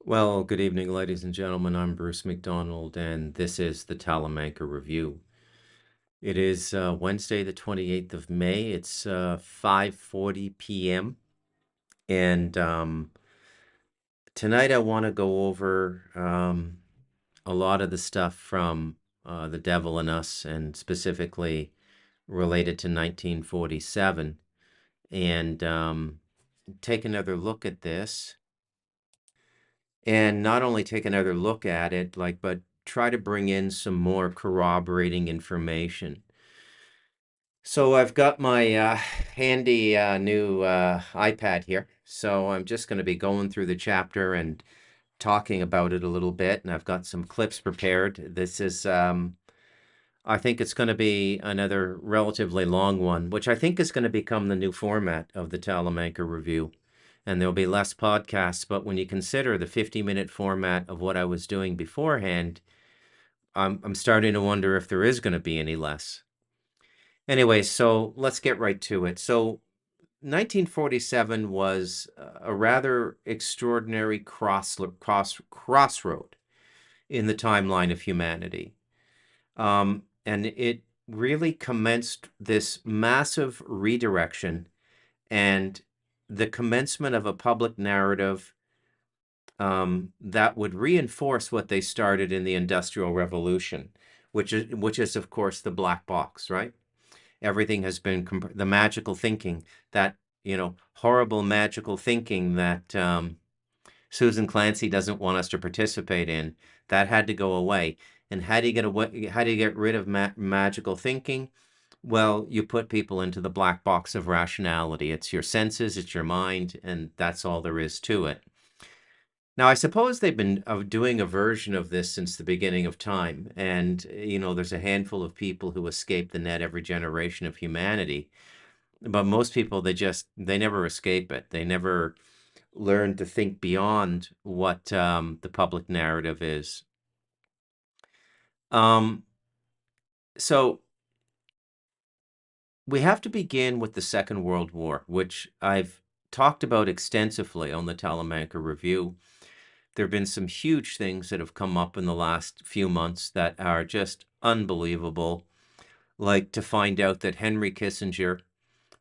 Well, good evening, ladies and gentlemen. I'm Bruce McDonald, and this is the Talamanca Review. It is Wednesday, the 28th of May. It's 5:40 p.m. And tonight I want to go over a lot of the stuff from The Devil in Us, and specifically related to 1947, and take another look at this. And not only take another look at it, but try to bring in some more corroborating information. So I've got my handy new iPad here. So I'm just going to be going through the chapter and talking about it a little bit. And I've got some clips prepared. This is, I think it's going to be another relatively long one, which I think is going to become the new format of the Talamanca Review. And there'll be less podcasts, but when you consider the 50-minute format of what I was doing beforehand, I'm starting to wonder if there is going to be any less. Anyway, so let's get right to it. So 1947 was a rather extraordinary crossroad in the timeline of humanity. And it really commenced this massive redirection and the commencement of a public narrative that would reinforce what they started in the Industrial Revolution, which is of course the black box, right? Everything has been the magical thinking, that horrible magical thinking that Susan Clancy doesn't want us to participate in. That had to go away. And how do you get rid of magical thinking? Well, you put people into the black box of rationality. It's your senses, it's your mind, and that's all there is to it. Now, I suppose they've been doing a version of this since the beginning of time. And, there's a handful of people who escape the net every generation of humanity. But most people, they never escape it. They never learn to think beyond what the public narrative is. So we have to begin with the Second World War, which I've talked about extensively on the Talamanca Review. There have been some huge things that have come up in the last few months that are just unbelievable, like to find out that Henry Kissinger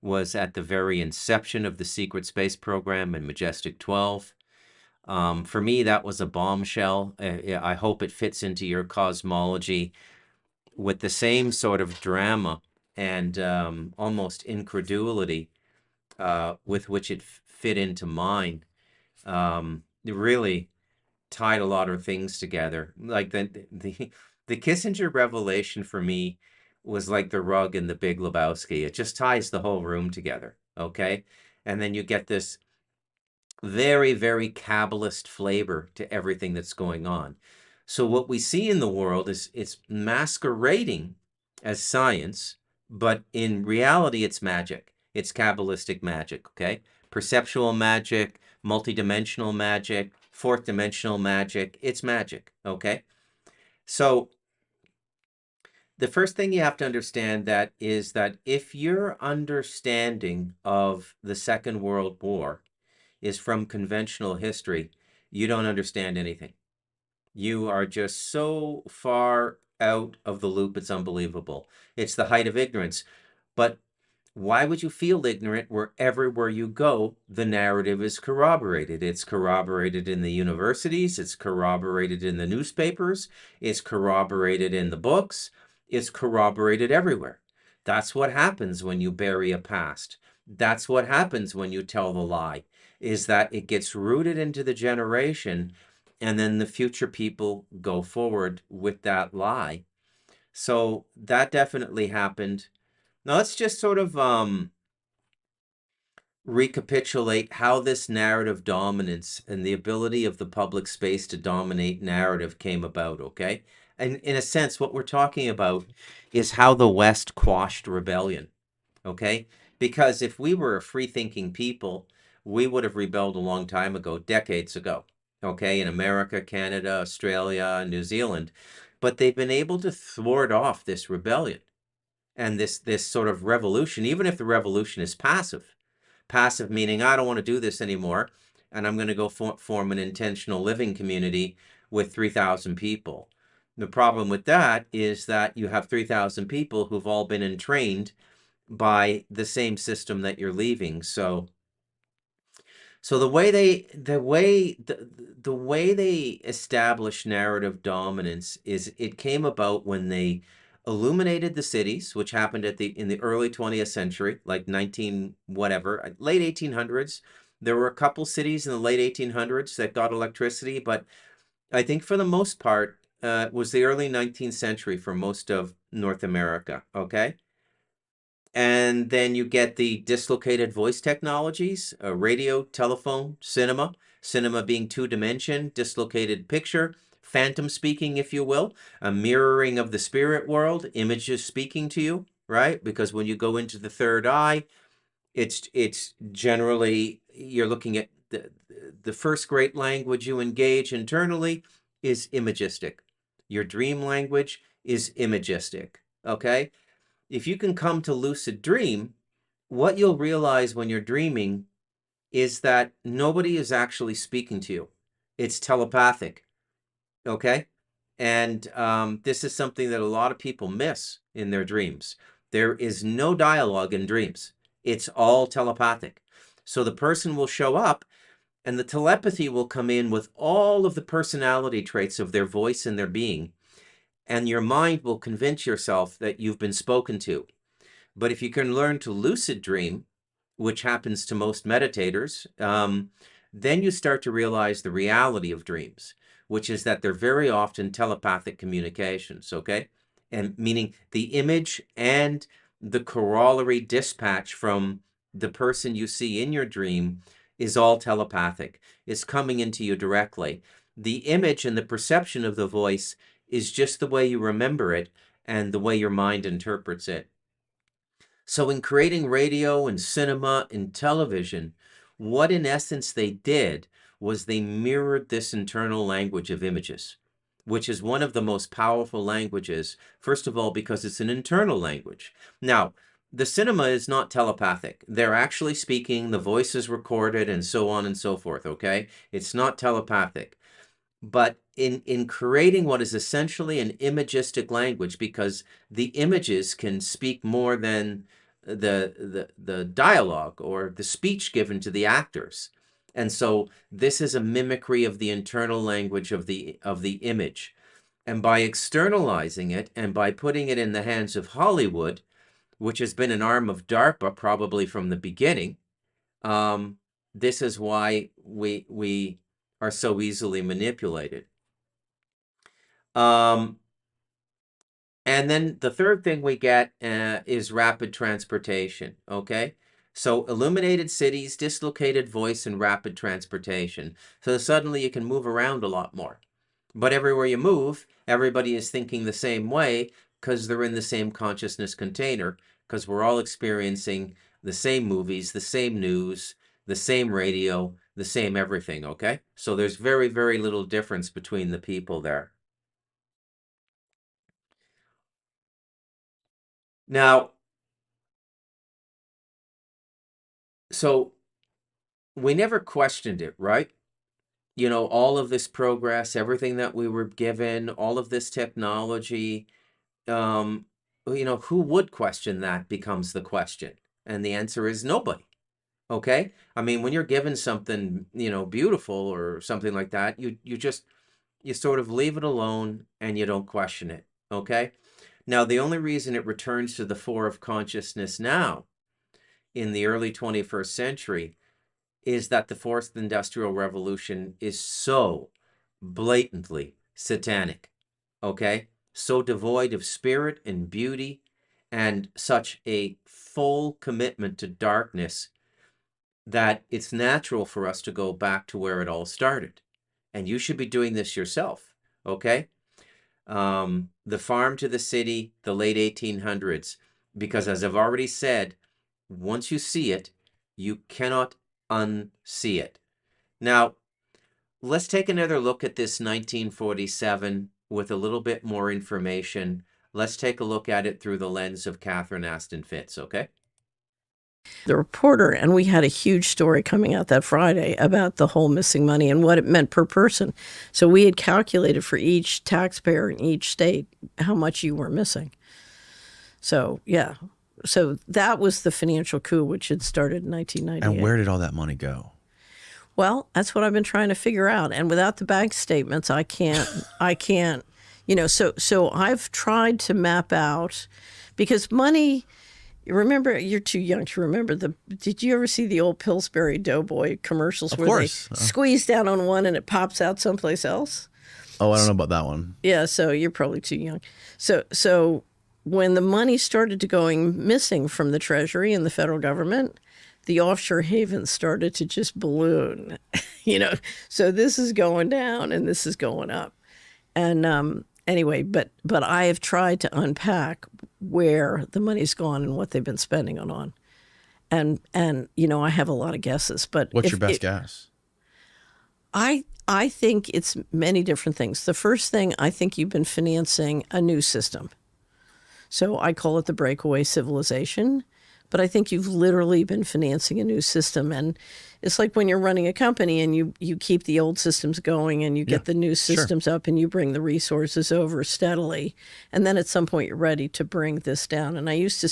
was at the very inception of the secret space program in Majestic 12. For me, that was a bombshell. I hope it fits into your cosmology with the same sort of drama and almost incredulity with which it fit into mine. It really tied a lot of things together. Like the Kissinger revelation for me was like the rug in the Big Lebowski. It just ties the whole room together, okay? And then you get this very, very Kabbalist flavor to everything that's going on. So what we see in the world is it's masquerading as science, but in reality it's magic. It's Kabbalistic magic, okay? Perceptual magic, multidimensional magic, fourth dimensional magic. It's magic, okay? So the first thing you have to understand is that if your understanding of the Second World War is from conventional history, you don't understand anything. You are just so far out of the loop, it's unbelievable. It's the height of ignorance. But why would you feel ignorant where everywhere you go, the narrative is corroborated? It's corroborated in the universities, it's corroborated in the newspapers, it's corroborated in the books, it's corroborated everywhere. That's what happens when you bury a past. That's what happens when you tell the lie, is that it gets rooted into the generation, and then the future people go forward with that lie. So that definitely happened. Now let's just sort of recapitulate how this narrative dominance and the ability of the public space to dominate narrative came about, okay? And in a sense, what we're talking about is how the West quashed rebellion, okay? Because if we were a free-thinking people, we would have rebelled a long time ago, decades ago, okay? In America, Canada, Australia, New Zealand. but they've been able to thwart off this rebellion and this sort of revolution, even if the revolution is passive. Passive meaning I don't want to do this anymore, and I'm going to go form an intentional living community with 3,000 people. The problem with that is that you have 3,000 people who've all been entrained by the same system that you're leaving. So the way they establish narrative dominance is it came about when they illuminated the cities, which happened in the early 20th century, like 19 whatever, late 1800s. There were a couple cities in the late 1800s that got electricity, but I think for the most part, it was the early 19th century for most of North America. Okay. And then you get the dislocated voice technologies, radio, telephone, cinema, cinema being two-dimension, dislocated picture, phantom speaking, if you will, a mirroring of the spirit world, images speaking to you, right? Because when you go into the third eye, it's generally, you're looking at the first great language you engage internally is imagistic. Your dream language is imagistic, okay? If you can come to lucid dream, what you'll realize when you're dreaming is that nobody is actually speaking to you. It's telepathic, okay? And this is something that a lot of people miss in their dreams. There is no dialogue in dreams. It's all telepathic. So the person will show up and the telepathy will come in with all of the personality traits of their voice and their being. And your mind will convince yourself that you've been spoken to. But if you can learn to lucid dream, which happens to most meditators, then you start to realize the reality of dreams, which is that they're very often telepathic communications, okay? And meaning the image and the corollary dispatch from the person you see in your dream is all telepathic. It's coming into you directly. The image and the perception of the voice is just the way you remember it and the way your mind interprets it. So in creating radio and cinema and television, what in essence they did was they mirrored this internal language of images, which is one of the most powerful languages, first of all, because it's an internal language. Now, the cinema is not telepathic. They're actually speaking, the voice is recorded, and so on and so forth, okay? It's not telepathic. But in creating what is essentially an imagistic language, because the images can speak more than the dialogue or the speech given to the actors. And so this is a mimicry of the internal language of the image. And by externalizing it and by putting it in the hands of Hollywood, which has been an arm of DARPA probably from the beginning, this is why we are so easily manipulated. And then the third thing we get is rapid transportation, okay? So illuminated cities, dislocated voice, and rapid transportation. So suddenly you can move around a lot more. But everywhere you move, everybody is thinking the same way because they're in the same consciousness container, because we're all experiencing the same movies, the same news, the same radio, the same everything, okay? So there's very, very little difference between the people there. Now, so we never questioned it, right? You know, all of this progress, everything that we were given, all of this technology, um, you know, who would question that becomes the question. And the answer is nobody. Okay? I mean, when you're given something, you know, beautiful or something like that, you sort of leave it alone and you don't question it. Okay? Now, the only reason it returns to the fore of consciousness now in the early 21st century is that the fourth industrial revolution is so blatantly satanic, okay? So devoid of spirit and beauty and such a full commitment to darkness that it's natural for us to go back to where it all started. And you should be doing this yourself, okay? The farm to the city, the late 1800s, because as I've already said, once you see it, you cannot unsee it. Now, let's take another look at this 1947 with a little bit more information. Let's take a look at it through the lens of Catherine Aston Fitz, okay? The reporter, and we had a huge story coming out that Friday about the whole missing money and what it meant per person. So we had calculated for each taxpayer in each state how much you were missing. So, yeah. So that was the financial coup, which had started in 1998. And where did all that money go? Well, that's what I've been trying to figure out. And without the bank statements, I can't, so I've tried to map out, because money, remember, you're too young to remember did you ever see the old Pillsbury Doughboy commercials where they squeeze down on one and it pops out someplace else? Oh, I don't know about that one. Yeah, so you're probably too young. So when the money started to going missing from the Treasury and the federal government, the offshore havens started to just balloon, So this is going down and this is going up. And anyway, but I have tried to unpack where the money's gone and what they've been spending it on. And I have a lot of guesses. But what's your best guess? I think it's many different things. The first thing, I think you've been financing a new system. So I call it the Breakaway civilization. But I think you've literally been financing a new system. And it's like when you're running a company and you keep the old systems going and you get the new systems up and you bring the resources over steadily. And then at some point you're ready to bring this down. And I used to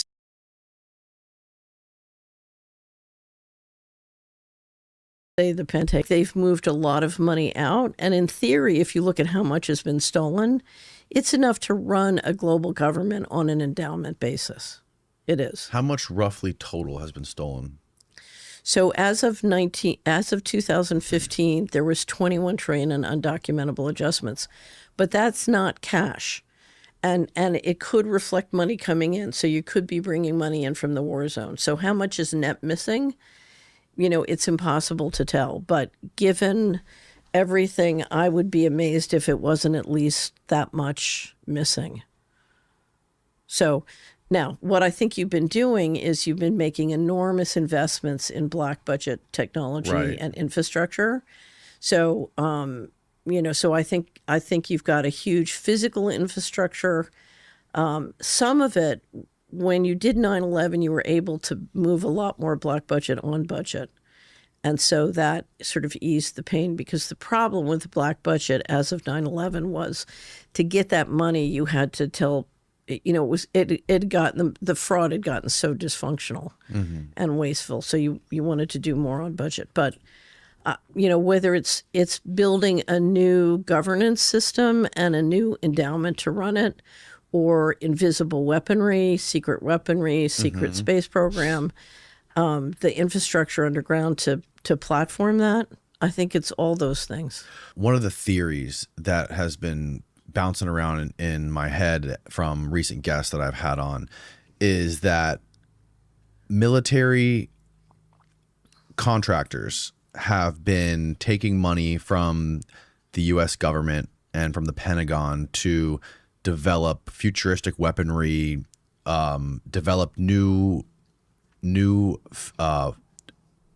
say the Pentagon, they've moved a lot of money out. And in theory, if you look at how much has been stolen, it's enough to run a global government on an endowment basis. It is. How much roughly total has been stolen? So as of 2015, there was 21 trillion in undocumentable adjustments, but that's not cash. And it could reflect money coming in. So you could be bringing money in from the war zone. So how much is net missing? It's impossible to tell. But given everything, I would be amazed if it wasn't at least that much missing. So now, what I think you've been doing is you've been making enormous investments in black budget technology and infrastructure. So, so I think you've got a huge physical infrastructure. Some of it, when you did 9/11, you were able to move a lot more black budget on budget. And so that sort of eased the pain, because the problem with the black budget as of 9/11 was to get that money, you had to tell the fraud had gotten so dysfunctional and wasteful. So you wanted to do more on budget. But, whether it's building a new governance system and a new endowment to run it, or invisible weaponry, secret space program, the infrastructure underground to platform that, I think it's all those things. One of the theories that has been bouncing around in my head from recent guests that I've had on is that military contractors have been taking money from the U.S. government and from the Pentagon to develop futuristic weaponry, develop new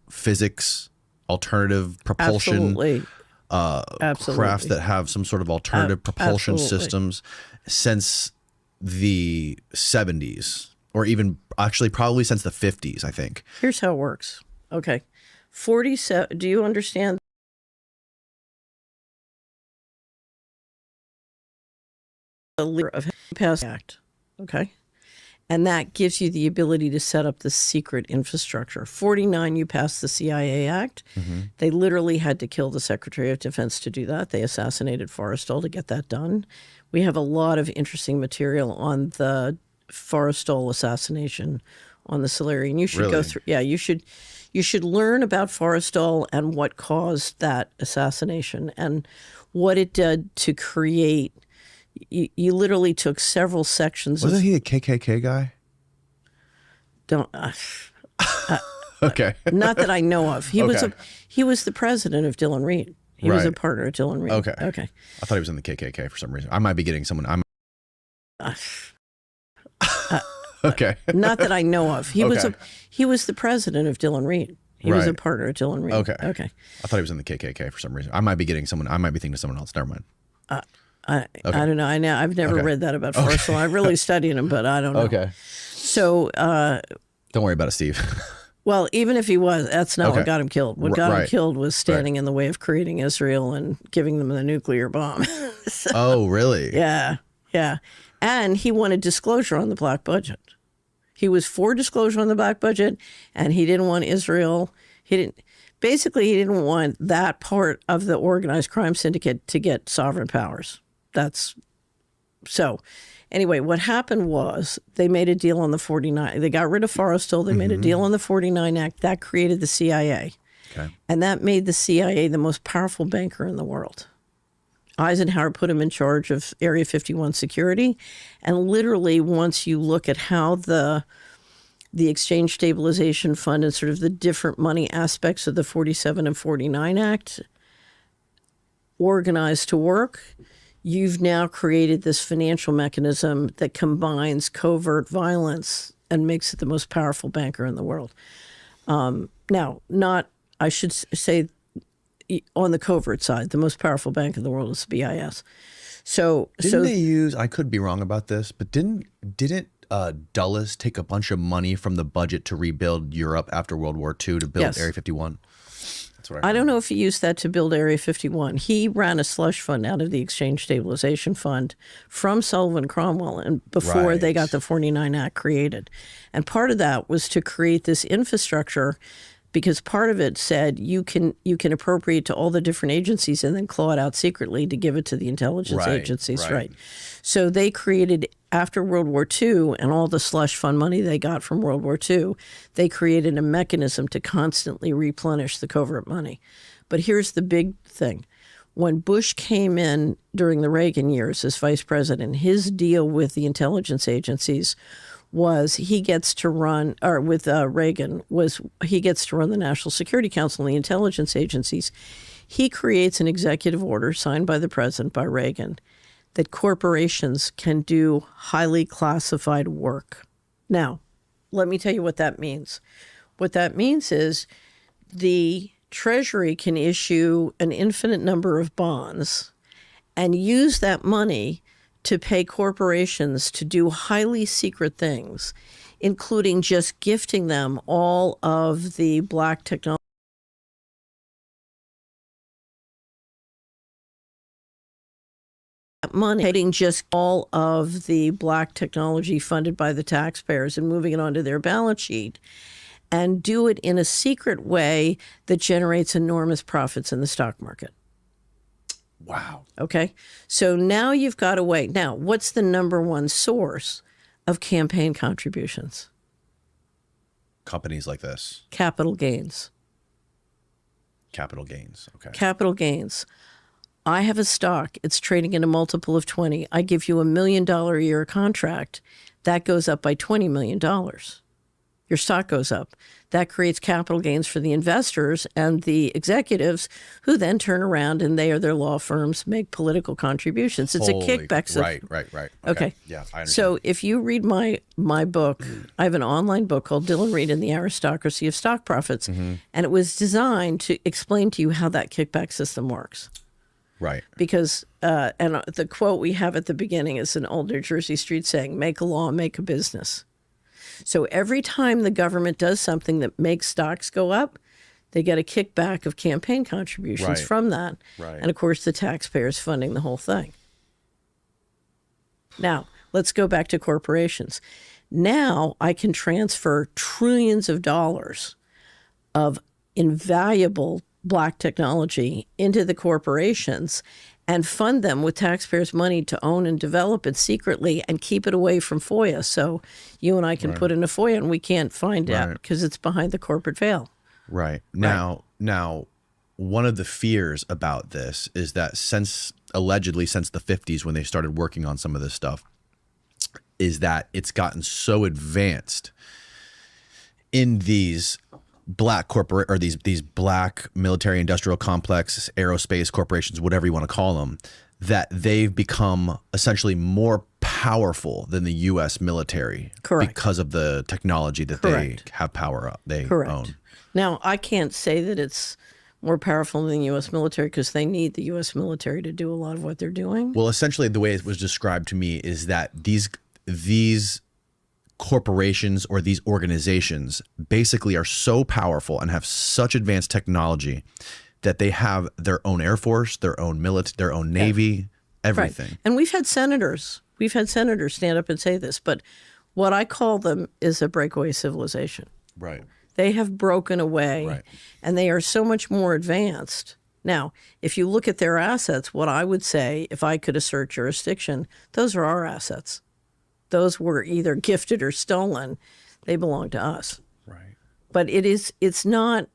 physics, alternative propulsion. Absolutely. Crafts that have some sort of alternative propulsion systems since the 70s, or even actually probably since the 50s, I think. Here's how it works. Okay. 47. Do you understand? The leader of passed act. Okay. And that gives you the ability to set up the secret infrastructure. 49, you passed the CIA Act. They literally had to kill the Secretary of Defense to do that. They assassinated Forestal to get that done. We have a lot of interesting material on the Forestal assassination on the Solarian. You should go through. Yeah, you should learn about Forestal and what caused that assassination and what it did to create. You literally took several sections. Wasn't he a KKK guy? Okay. Not that I know of. He was the president of Dillon Reed. He was a partner of Dillon Reed. Okay. Okay. I thought he was in the KKK for some reason. I might be getting someone. Okay. Not that I know of. He was the president of Dillon Reed. He was a partner of Dillon Reed. Okay. Okay. I thought he was in the KKK for some reason. I might be getting someone. I might be thinking of someone else. Never mind. I don't know. I've never Okay. read that about Forestal. I really studied him, but I don't know. Okay. So, Don't worry about it, Steve. well, even if he was, that's not what Okay. got him killed. What got him Right. killed was standing in the way of creating Israel and giving them the nuclear bomb. Oh, really? Yeah, yeah. And he wanted disclosure on the black budget. He was for disclosure on the black budget, and he didn't want Israel. Basically, he didn't want that part of the organized crime syndicate to get sovereign powers. That's so. Anyway, what happened was they made a deal on the 49. They got rid of Forestal. They made a deal on the 49 Act. That created the CIA. Okay. And that made the CIA the most powerful banker in the world. Eisenhower put him in charge of Area 51 security. And literally, once you look at how the Exchange Stabilization Fund and sort of the different money aspects of the 47 and 49 Act organized to work, you've now created this financial mechanism that combines covert violence and makes it the most powerful banker in the world. Now, I should say, on the covert side, the most powerful bank in the world is BIS. Didn't they use? I could be wrong about this, but didn't Dulles take a bunch of money from the budget to rebuild Europe after World War II to build Yes. Area 51? That's what I don't know if he used that to build Area 51. He ran a slush fund out of the Exchange Stabilization Fund from Sullivan Cromwell and before they Right. got the 49 Act created. And part of that was to create this infrastructure, because part of it said you can appropriate to all the different agencies and then claw it out secretly to give it to the intelligence Right, agencies. right. So they created, after World War II and all the slush fund money they got from World War II, they created a mechanism to constantly replenish the covert money. But here's the big thing. When Bush came in during the Reagan years as vice president, his deal with the intelligence agencies was he gets to run, or with Reagan, was he gets to run the National Security Council and the intelligence agencies. He creates an executive order signed by the president, by Reagan, that corporations can do highly classified work. Now, let me tell you what that means. What that means is the Treasury can issue an infinite number of bonds and use that money to pay corporations to do highly secret things, including just gifting them all of the black technology money, taking just all of the black technology funded by the taxpayers and moving it onto their balance sheet, and do it in a secret way that generates enormous profits in the stock market. Wow. Okay. So now you've got a way. Now, what's the number one source of campaign contributions? Companies like this, Capital gains. capital gains. Okay. Capital gains. I have a stock. It's trading at a multiple of 20. I give you $1 million a year contract. That goes up by $20 million. Your stock goes up. That creates capital gains for the investors and the executives, who then turn around and they or their law firms make political contributions. It's a kickback system. Right. Okay. Yeah, I understand. So if you read my book, I have an online book called Dylan Reed and the Aristocracy of Stock Profits, and it was designed to explain to you how that kickback system works. Right. Because, and the quote we have at the beginning is an old New Jersey street saying, make a law, make a business. So every time the government does something that makes stocks go up, they get a kickback of campaign contributions Right. from that. Right. And of course, the taxpayers funding the whole thing. Now, let's go back to corporations. Now I can transfer trillions of dollars of invaluable black technology into the corporations and fund them with taxpayers' money to own and develop it secretly and keep it away from FOIA. So you and I can put in a FOIA and we can't find out Right. because it's behind the corporate veil. Right. Now, one of the fears about this is that allegedly since the 50s when they started working on some of this stuff, is that it's gotten so advanced in these black corporate or these black military industrial complex, aerospace corporations, whatever you want to call them, that they've become essentially more powerful than the U.S. military. Correct. Because of the technology that Correct. they have power up, they Correct. own. Now, I can't say that it's more powerful than the U.S. military because they need the U.S. military to do a lot of what they're doing. Well, essentially, the way it was described to me is that these corporations or these organizations basically are so powerful and have such advanced technology that they have their own Air Force, their own military, their own Navy, everything. Right. And we've had senators stand up and say this, but what I call them is a breakaway civilization. Right. They have broken away, Right. and they are so much more advanced. Now, if you look at their assets, what I would say, if I could assert jurisdiction, those are our assets. Those were either gifted or stolen. They belong to us. Right. But it's not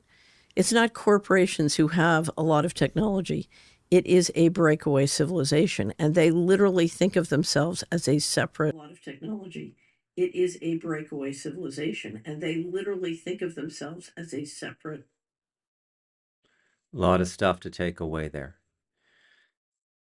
corporations who have a lot of technology. It is a breakaway civilization, and they literally think of themselves as a separate. A lot of technology. It is a breakaway civilization, and they literally think of themselves as a separate. A lot of stuff to take away there.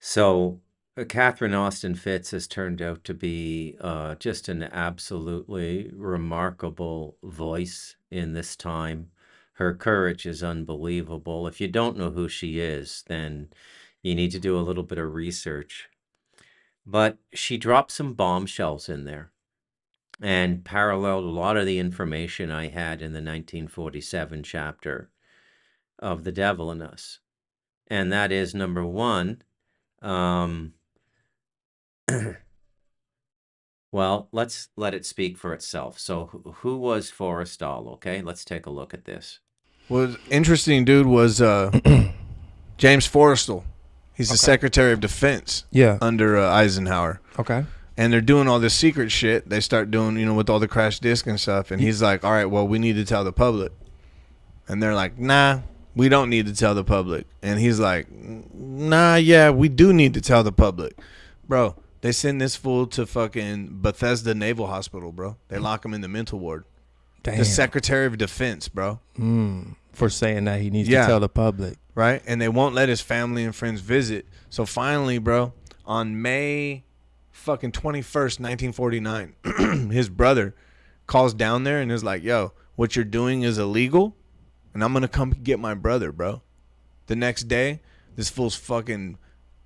So, Catherine Austin Fitts has turned out to be just an absolutely remarkable voice in this time. Her courage is unbelievable. If you don't know who she is, then you need to do a little bit of research. But she dropped some bombshells in there and paralleled a lot of the information I had in the 1947 chapter of The Devil in Us. And that is, number one, well, let's let it speak for itself. So who was Forestal? Okay, let's take a look at this. What's interesting, dude, was James Forestal. He's the Secretary of Defense under Eisenhower. Okay. And they're doing all this secret shit. They start doing, with all the crash disk and stuff. And he's like, all right, well, we need to tell the public. And they're like, nah, we don't need to tell the public. And he's like, nah, yeah, we do need to tell the public. Bro, they send this fool to fucking Bethesda Naval Hospital, bro. They lock him in the mental ward. Damn. The Secretary of Defense, bro. For saying that he needs to tell the public. Right? And they won't let his family and friends visit. So finally, bro, on May fucking 21st, 1949, his brother calls down there and is like, yo, what you're doing is illegal, and I'm going to come get my brother, bro. The next day, this fool's fucking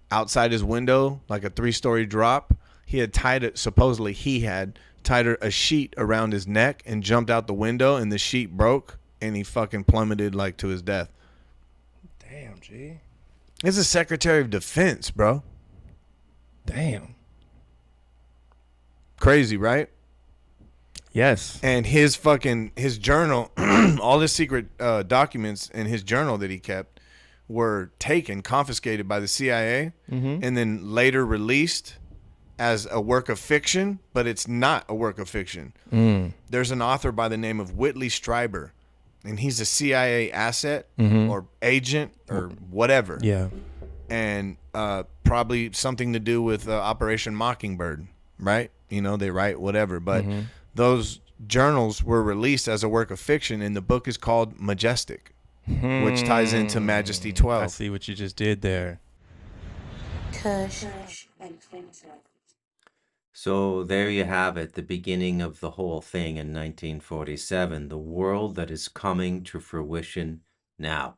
outside his window, like a 3-story drop. He had tied it, supposedly he had tied a sheet around his neck and jumped out the window, and the sheet broke, and he fucking plummeted like to his death. Damn, G. It's the Secretary of Defense, bro. Damn. Crazy, right? Yes. And his journal, all his secret documents in his journal that he kept were confiscated by the CIA, and then later released as a work of fiction, but it's not a work of fiction. There's an author by the name of Whitley Strieber, and he's a CIA asset or agent or whatever. Yeah. And probably something to do with Operation Mockingbird, right? They write whatever, but those journals were released as a work of fiction, and the book is called Majestic, which ties into Majesty 12. I see what you just did there. So there you have it, the beginning of the whole thing in 1947, the world that is coming to fruition now.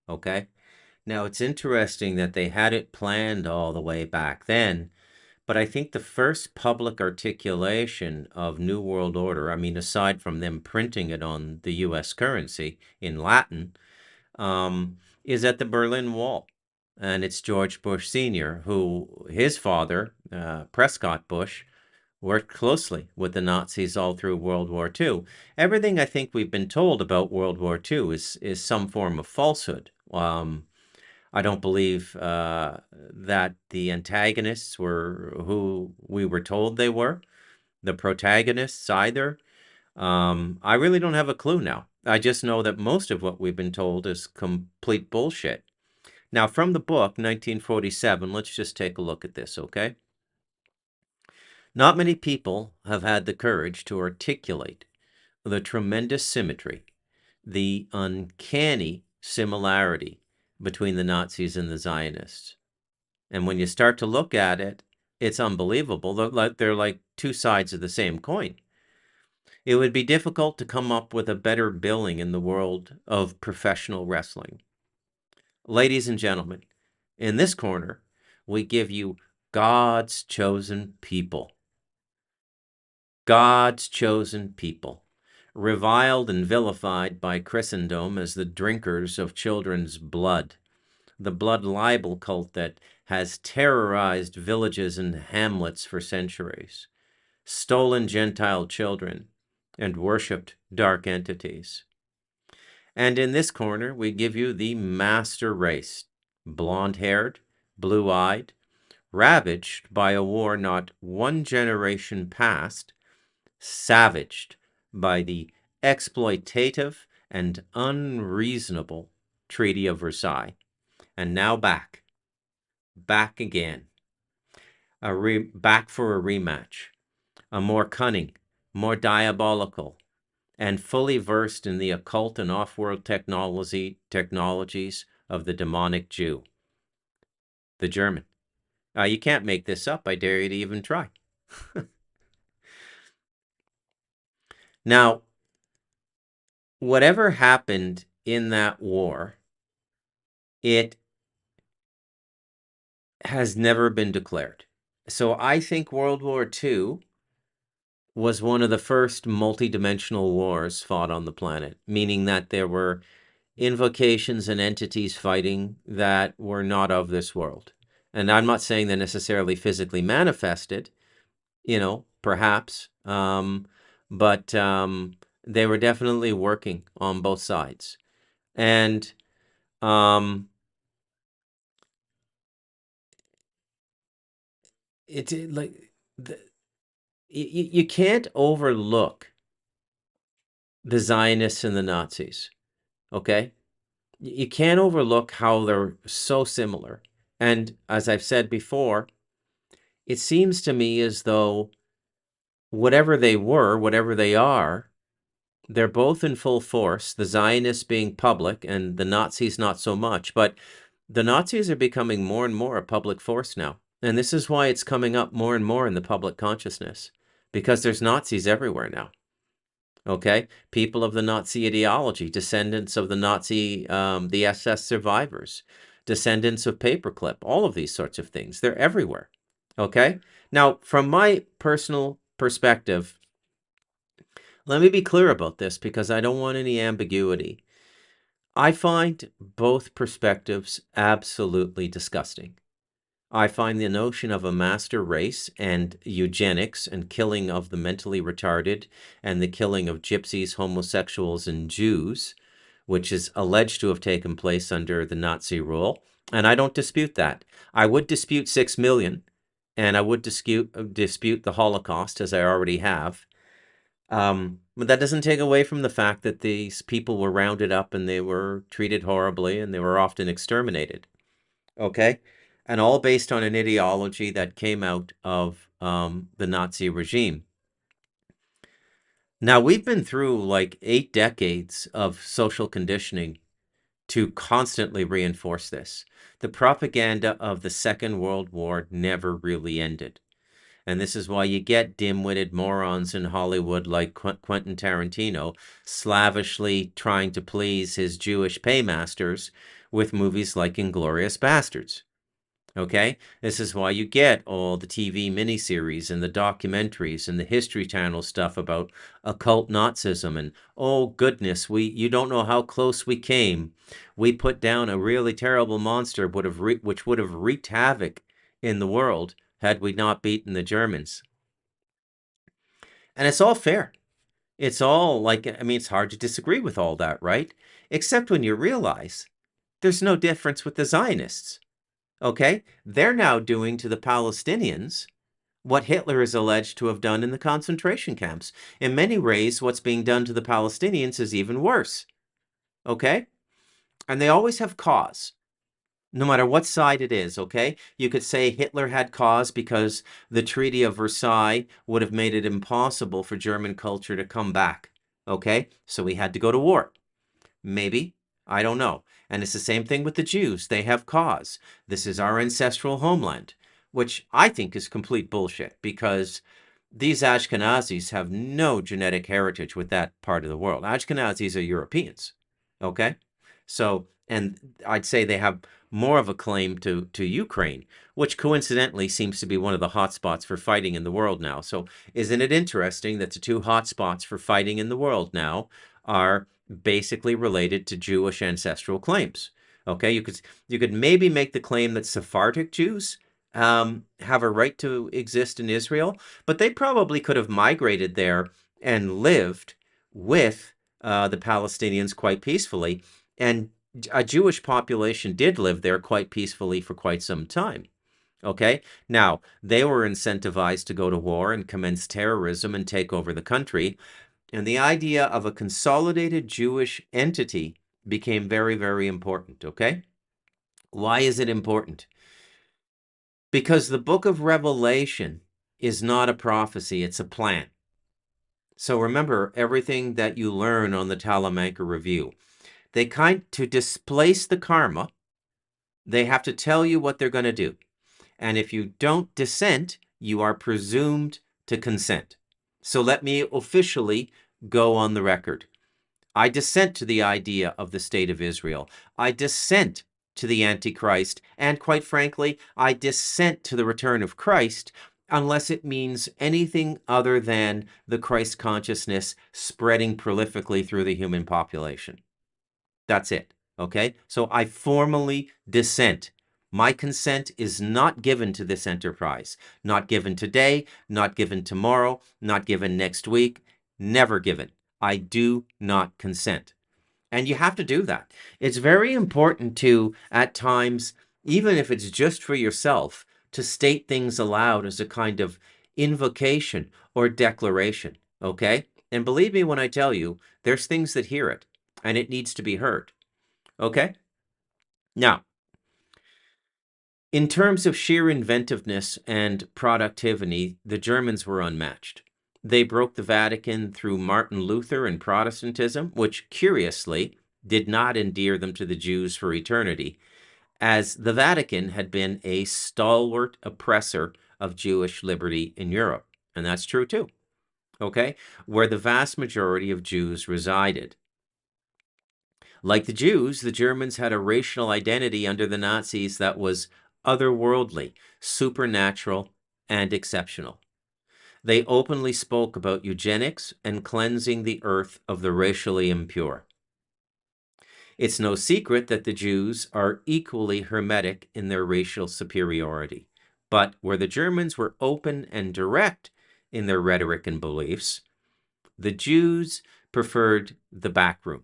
Okay? Now, it's interesting that they had it planned all the way back then, but I think the first public articulation of New World Order, I mean, aside from them printing it on the U.S. currency in Latin, is at the Berlin Wall. And it's George Bush Sr., who his father, Prescott Bush, worked closely with the Nazis all through World War II. Everything I think we've been told about World War II is some form of falsehood. I don't believe that the antagonists were who we were told they were, the protagonists either. I really don't have a clue now. I just know that most of what we've been told is complete bullshit. Now, from the book, 1947, let's just take a look at this, okay? Not many people have had the courage to articulate the tremendous symmetry, the uncanny similarity between the Nazis and the Zionists. And when you start to look at it, it's unbelievable. They're like two sides of the same coin. It would be difficult to come up with a better billing in the world of professional wrestling. Ladies and gentlemen, in this corner, we give you God's chosen people. God's chosen people, reviled and vilified by Christendom as the drinkers of children's blood, the blood libel cult that has terrorized villages and hamlets for centuries, stolen Gentile children, and worshipped dark entities. And in this corner, we give you the master race, blonde-haired, blue-eyed, ravaged by a war not one generation past, savaged by the exploitative and unreasonable Treaty of Versailles. And now back again, back for a rematch, a more cunning, more diabolical, and fully versed in the occult and off-world technologies of the demonic Jew, the German. You can't make this up. I dare you to even try. Now, whatever happened in that war, it has never been declared. So I think World War II was one of the first multidimensional wars fought on the planet, meaning that there were invocations and entities fighting that were not of this world. And I'm not saying they're necessarily physically manifested, perhaps, but they were definitely working on both sides. And you can't overlook the Zionists and the Nazis, okay? You can't overlook how they're so similar. And as I've said before, it seems to me as though whatever they were, whatever they are, they're both in full force, the Zionists being public and the Nazis not so much. But the Nazis are becoming more and more a public force now. And this is why it's coming up more and more in the public consciousness, because there's Nazis everywhere now. Okay? People of the Nazi ideology, descendants of the Nazi, the SS survivors, descendants of Paperclip, all of these sorts of things. They're everywhere. Okay? Now, from my personal perspective, let me be clear about this because I don't want any ambiguity. I find both perspectives absolutely disgusting. I find the notion of a master race and eugenics and killing of the mentally retarded and the killing of gypsies, homosexuals, and Jews, which is alleged to have taken place under the Nazi rule. And I don't dispute that. I would dispute 6 million, and I would dispute the Holocaust, as I already have. But that doesn't take away from the fact that these people were rounded up and they were treated horribly and they were often exterminated. Okay? And all based on an ideology that came out of the Nazi regime. Now, we've been through like 8 decades of social conditioning to constantly reinforce this. The propaganda of the Second World War never really ended. And this is why you get dim-witted morons in Hollywood like Quentin Tarantino slavishly trying to please his Jewish paymasters with movies like Inglourious Bastards. Okay? This is why you get all the TV miniseries and the documentaries and the History Channel stuff about occult Nazism and, oh goodness, you don't know how close we came. We put down a really terrible monster which would have wreaked havoc in the world had we not beaten the Germans. And it's all fair. It's all it's hard to disagree with all that, right? Except when you realize there's no difference with the Zionists. Okay? They're now doing to the Palestinians what Hitler is alleged to have done in the concentration camps. In many ways, what's being done to the Palestinians is even worse. Okay? And they always have cause, no matter what side it is, okay? You could say Hitler had cause because the Treaty of Versailles would have made it impossible for German culture to come back, okay? So we had to go to war. Maybe. I don't know. And it's the same thing with the Jews. They have cause. This is our ancestral homeland, which I think is complete bullshit because these Ashkenazis have no genetic heritage with that part of the world. Ashkenazis are Europeans, okay? So And I'd say they have more of a claim to Ukraine, which coincidentally seems to be one of the hotspots for fighting in the world now. So isn't it interesting that the two hotspots for fighting in the world now are basically related to Jewish ancestral claims? Okay, you could maybe make the claim that Sephardic Jews have a right to exist in Israel, but they probably could have migrated there and lived with the Palestinians quite peacefully. And a Jewish population did live there quite peacefully for quite some time. Okay, now they were incentivized to go to war and commence terrorism and take over the country. And the idea of a consolidated Jewish entity became very, very important. Okay, why is it important? Because the book of Revelation is not a prophecy, it's a plan. So remember everything that you learn on the Talamanca Review. They to displace the karma, they have to tell you what they're going to do. And if you don't dissent, you are presumed to consent. So let me officially go on the record. I dissent to the idea of the state of Israel. I dissent to the Antichrist. And quite frankly, I dissent to the return of Christ unless it means anything other than the Christ consciousness spreading prolifically through the human population. That's it. Okay? So I formally dissent. My consent is not given to this enterprise. Not given today, not given tomorrow, not given next week, never given. I do not consent. And you have to do that. It's very important to, at times, even if it's just for yourself, to state things aloud as a kind of invocation or declaration. Okay? And believe me when I tell you, there's things that hear it, and it needs to be heard. Okay? Now, in terms of sheer inventiveness and productivity, the Germans were unmatched. They broke the Vatican through Martin Luther and Protestantism, which, curiously, did not endear them to the Jews for eternity, as the Vatican had been a stalwart oppressor of Jewish liberty in Europe. And that's true too, okay? Where the vast majority of Jews resided. Like the Jews, the Germans had a racial identity under the Nazis that was otherworldly, supernatural, and exceptional. They openly spoke about eugenics and cleansing the earth of the racially impure. It's no secret that the Jews are equally hermetic in their racial superiority. But where the Germans were open and direct in their rhetoric and beliefs, the Jews preferred the backroom.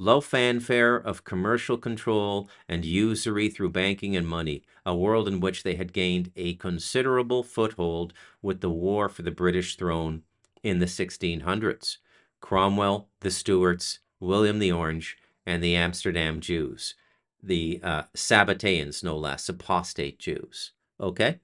Low fanfare of commercial control and usury through banking and money, a world in which they had gained a considerable foothold with the war for the British throne in the 1600s. Cromwell, the Stuarts, William the Orange, and the Amsterdam Jews, the Sabbateans, no less, apostate Jews, okay,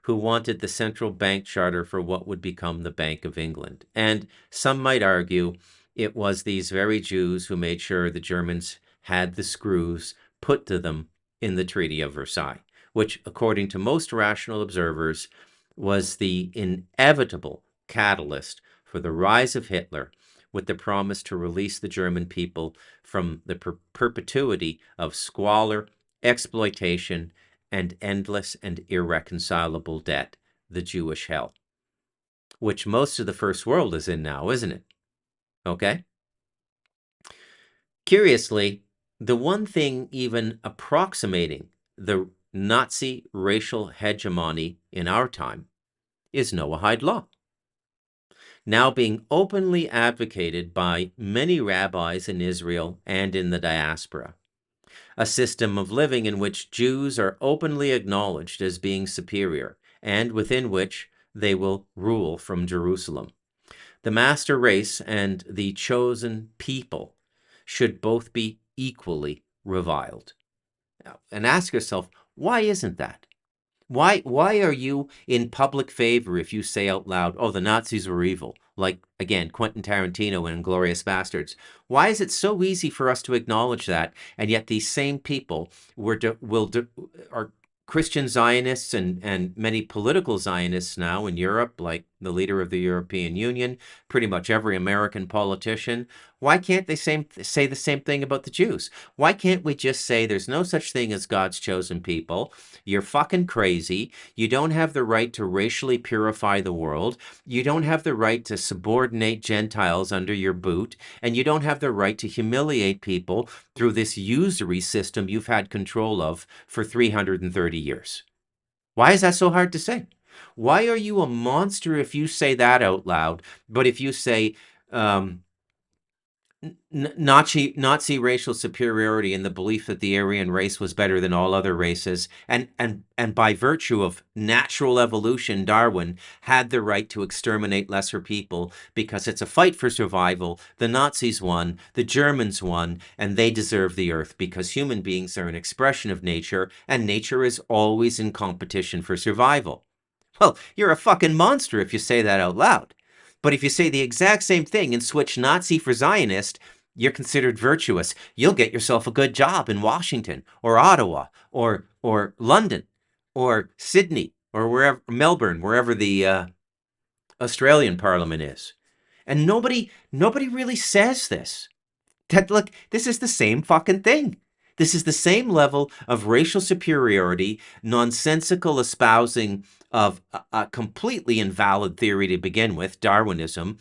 who wanted the central bank charter for what would become the Bank of England. And some might argue it was these very Jews who made sure the Germans had the screws put to them in the Treaty of Versailles, which, according to most rational observers, was the inevitable catalyst for the rise of Hitler, with the promise to release the German people from the perpetuity of squalor, exploitation, and endless and irreconcilable debt, the Jewish hell, which most of the First World is in now, isn't it? Okay? Curiously, the one thing even approximating the Nazi racial hegemony in our time is Noahide law, now being openly advocated by many rabbis in Israel and in the diaspora, a system of living in which Jews are openly acknowledged as being superior and within which they will rule from Jerusalem. The master race and the chosen people should both be equally reviled. Now, and ask yourself, why isn't that? Why are you in public favor if you say out loud, oh, the Nazis were evil? Like, again, Quentin Tarantino in Inglourious Basterds. Why is it so easy for us to acknowledge that, and yet these same people are Christian Zionists and many political Zionists now in Europe, like the leader of the European Union, pretty much every American politician. Why can't they say the same thing about the Jews? Why can't we just say there's no such thing as God's chosen people? You're fucking crazy. You don't have the right to racially purify the world. You don't have the right to subordinate Gentiles under your boot. And you don't have the right to humiliate people through this usury system you've had control of for 330 years. Why is that so hard to say? Why are you a monster if you say that out loud, but if you say Nazi racial superiority and the belief that the Aryan race was better than all other races, and by virtue of natural evolution, Darwin had the right to exterminate lesser people because it's a fight for survival. The Nazis won, the Germans won, and they deserve the earth because human beings are an expression of nature, and nature is always in competition for survival. Well, you're a fucking monster if you say that out loud. But if you say the exact same thing and switch Nazi for Zionist, you're considered virtuous. You'll get yourself a good job in Washington or Ottawa or London or Sydney or wherever, Melbourne, wherever the Australian Parliament is. And nobody really says this. That, look, this is the same fucking thing. This is the same level of racial superiority, nonsensical espousing of a completely invalid theory to begin with, Darwinism,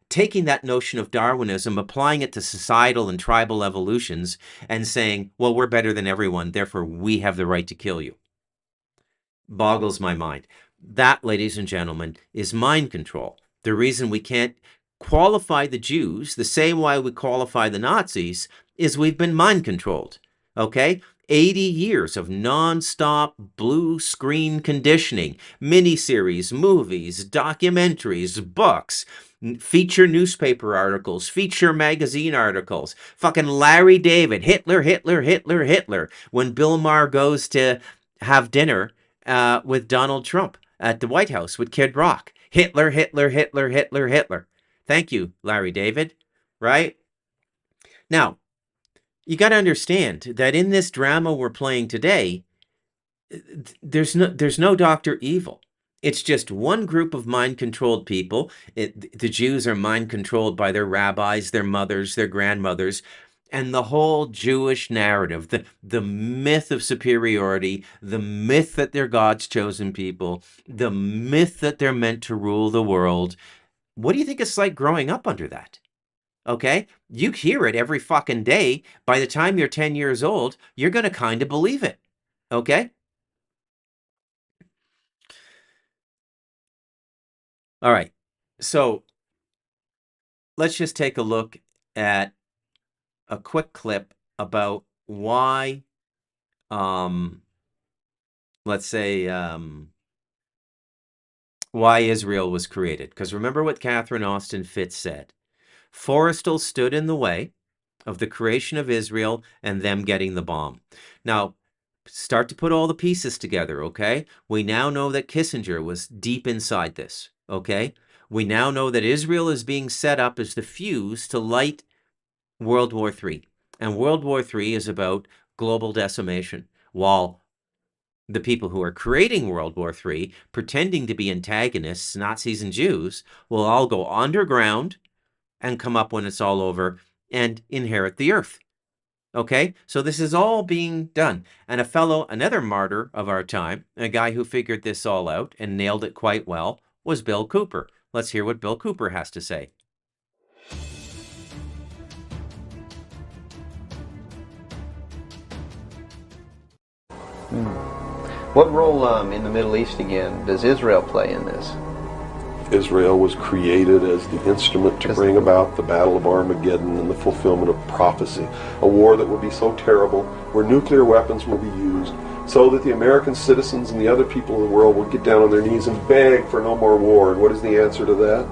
taking that notion of Darwinism, applying it to societal and tribal evolutions, and saying, well, we're better than everyone, therefore we have the right to kill you. Boggles my mind. That, ladies and gentlemen, is mind control. The reason we can't qualify the Jews the same way we qualify the Nazis is we've been mind controlled. Okay? 80 years of non-stop blue screen conditioning, miniseries, movies, documentaries, books, feature newspaper articles, feature magazine articles, fucking Larry David, Hitler, Hitler, Hitler, Hitler, when Bill Maher goes to have dinner with Donald Trump at the White House with Kid Rock. Hitler, Hitler, Hitler, Hitler, Hitler. Thank you, Larry David, right? Now, you got to understand that in this drama we're playing today, there's no Dr. Evil. It's just one group of mind-controlled people. The Jews are mind-controlled by their rabbis, their mothers, their grandmothers, and the whole Jewish narrative, the myth of superiority, the myth that they're God's chosen people, the myth that they're meant to rule the world. What do you think it's like growing up under that? Okay? You hear it every fucking day. By the time you're 10 years old, you're going to kind of believe it. Okay? All right. So let's just take a look at a quick clip about why, let's say, why Israel was created. Because remember what Catherine Austin Fitts said. Forestal stood in the way of the creation of Israel and them getting the bomb. Now, start to put all the pieces together, okay? We now know that Kissinger was deep inside this, okay? We now know that Israel is being set up as the fuse to light World War III. And World War III is about global decimation, while the people who are creating World War III, pretending to be antagonists, Nazis and Jews, will all go underground and come up when it's all over and inherit the earth. Okay? So this is all being done. And another martyr of our time, a guy who figured this all out and nailed it quite well, was Bill Cooper. Let's hear what Bill Cooper has to say. What role in the Middle East again does Israel play in this? Israel was created as the instrument to bring about the Battle of Armageddon and the fulfillment of prophecy, a war that will be so terrible, where nuclear weapons will be used, so that the American citizens and the other people of the world will get down on their knees and beg for no more war. And what is the answer to that?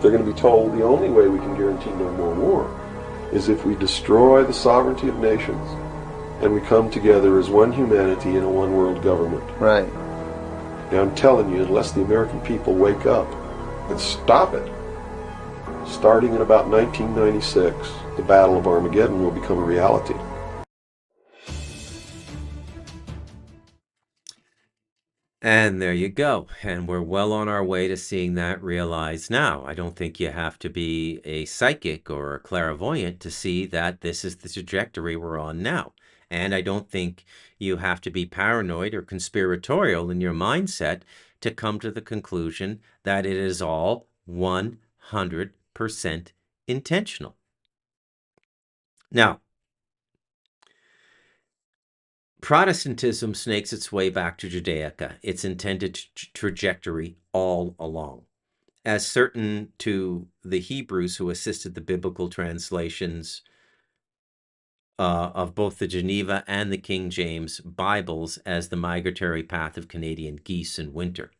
They're going to be told the only way we can guarantee no more war is if we destroy the sovereignty of nations and we come together as one humanity in a one world government. Right. Now I'm telling you, unless the American people wake up and stop it, starting in about 1996, the Battle of Armageddon will become a reality. And there you go. And we're well on our way to seeing that realized now. I don't think you have to be a psychic or a clairvoyant to see that this is the trajectory we're on now. And I don't think you have to be paranoid or conspiratorial in your mindset to come to the conclusion that it is all 100% intentional. Now, Protestantism snakes its way back to Judaica, its intended trajectory all along. As certain to the Hebrews who assisted the biblical translations of both the Geneva and the King James Bibles as the migratory path of Canadian geese in winter.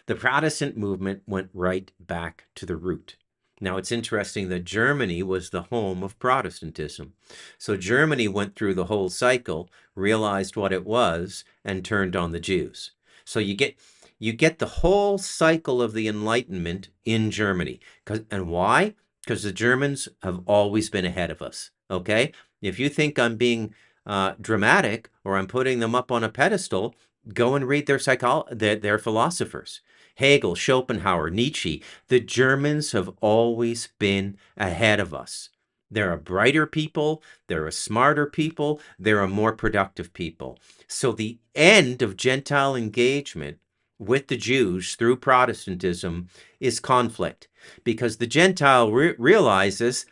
The Protestant movement went right back to the root. Now, it's interesting that Germany was the home of Protestantism. So Germany went through the whole cycle, realized what it was, and turned on the Jews. So you get the whole cycle of the Enlightenment in Germany. And why? Because the Germans have always been ahead of us, okay? If you think I'm being dramatic or I'm putting them up on a pedestal, go and read their philosophers. Hegel, Schopenhauer, Nietzsche. The Germans have always been ahead of us. They're a brighter people, they're a smarter people, they're a more productive people. So the end of Gentile engagement with the Jews through Protestantism is conflict, because the Gentile realizes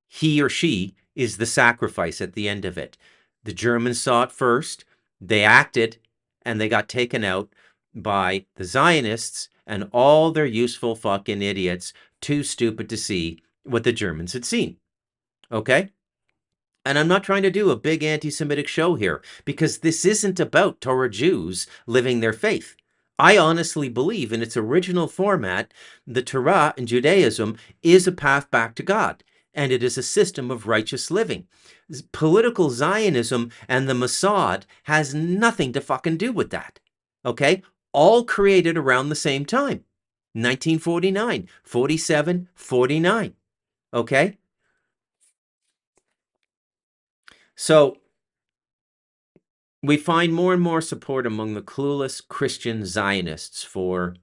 he or she is the sacrifice at the end of it. The Germans saw it first, they acted, and they got taken out by the Zionists and all their useful fucking idiots too stupid to see what the Germans had seen. Okay? And I'm not trying to do a big anti-Semitic show here, because this isn't about Torah Jews living their faith. I honestly believe in its original format, the Torah in Judaism is a path back to God, and it is a system of righteous living. Political Zionism and the Mossad has nothing to fucking do with that. Okay? All created around the same time. 1949, 47, 49. Okay? So we find more and more support among the clueless Christian Zionists for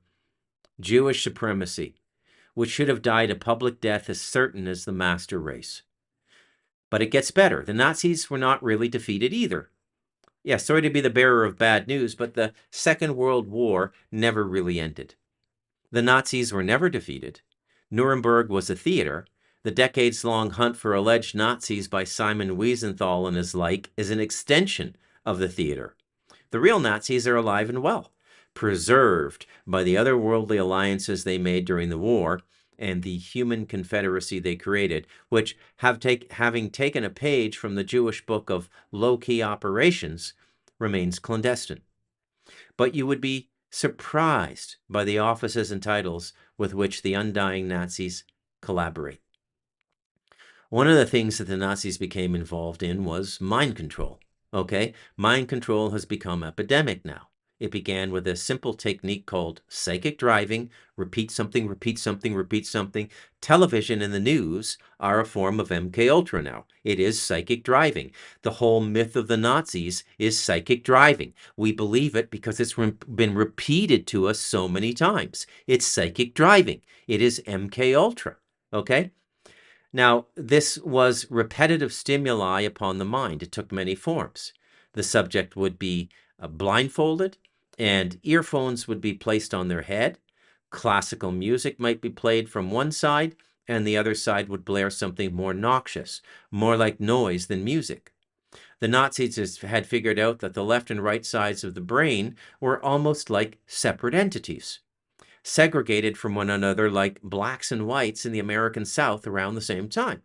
Jewish supremacy, which should have died a public death as certain as the master race. But it gets better. The Nazis were not really defeated either. Yeah, sorry to be the bearer of bad news, but the Second World War never really ended. The Nazis were never defeated. Nuremberg was a theater. The decades-long hunt for alleged Nazis by Simon Wiesenthal and his like is an extension of the theater. The real Nazis are alive and well, preserved by the otherworldly alliances they made during the war and the human confederacy they created, which, having taken a page from the Jewish book of low-key operations, remains clandestine. But you would be surprised by the offices and titles with which the undying Nazis collaborate. One of the things that the Nazis became involved in was mind control. Okay, mind control has become epidemic now. It began with a simple technique called psychic driving, repeat something, repeat something, repeat something. Television and the news are a form of MK Ultra now. It is psychic driving. The whole myth of the Nazis is psychic driving. We believe it because it's been repeated to us so many times. It's psychic driving. It is MK Ultra. Okay? Now, this was repetitive stimuli upon the mind. It took many forms. The subject would be blindfolded, and earphones would be placed on their head. Classical music might be played from one side, and the other side would blare something more noxious, more like noise than music. The Nazis had figured out that the left and right sides of the brain were almost like separate entities, segregated from one another like blacks and whites in the American South around the same time.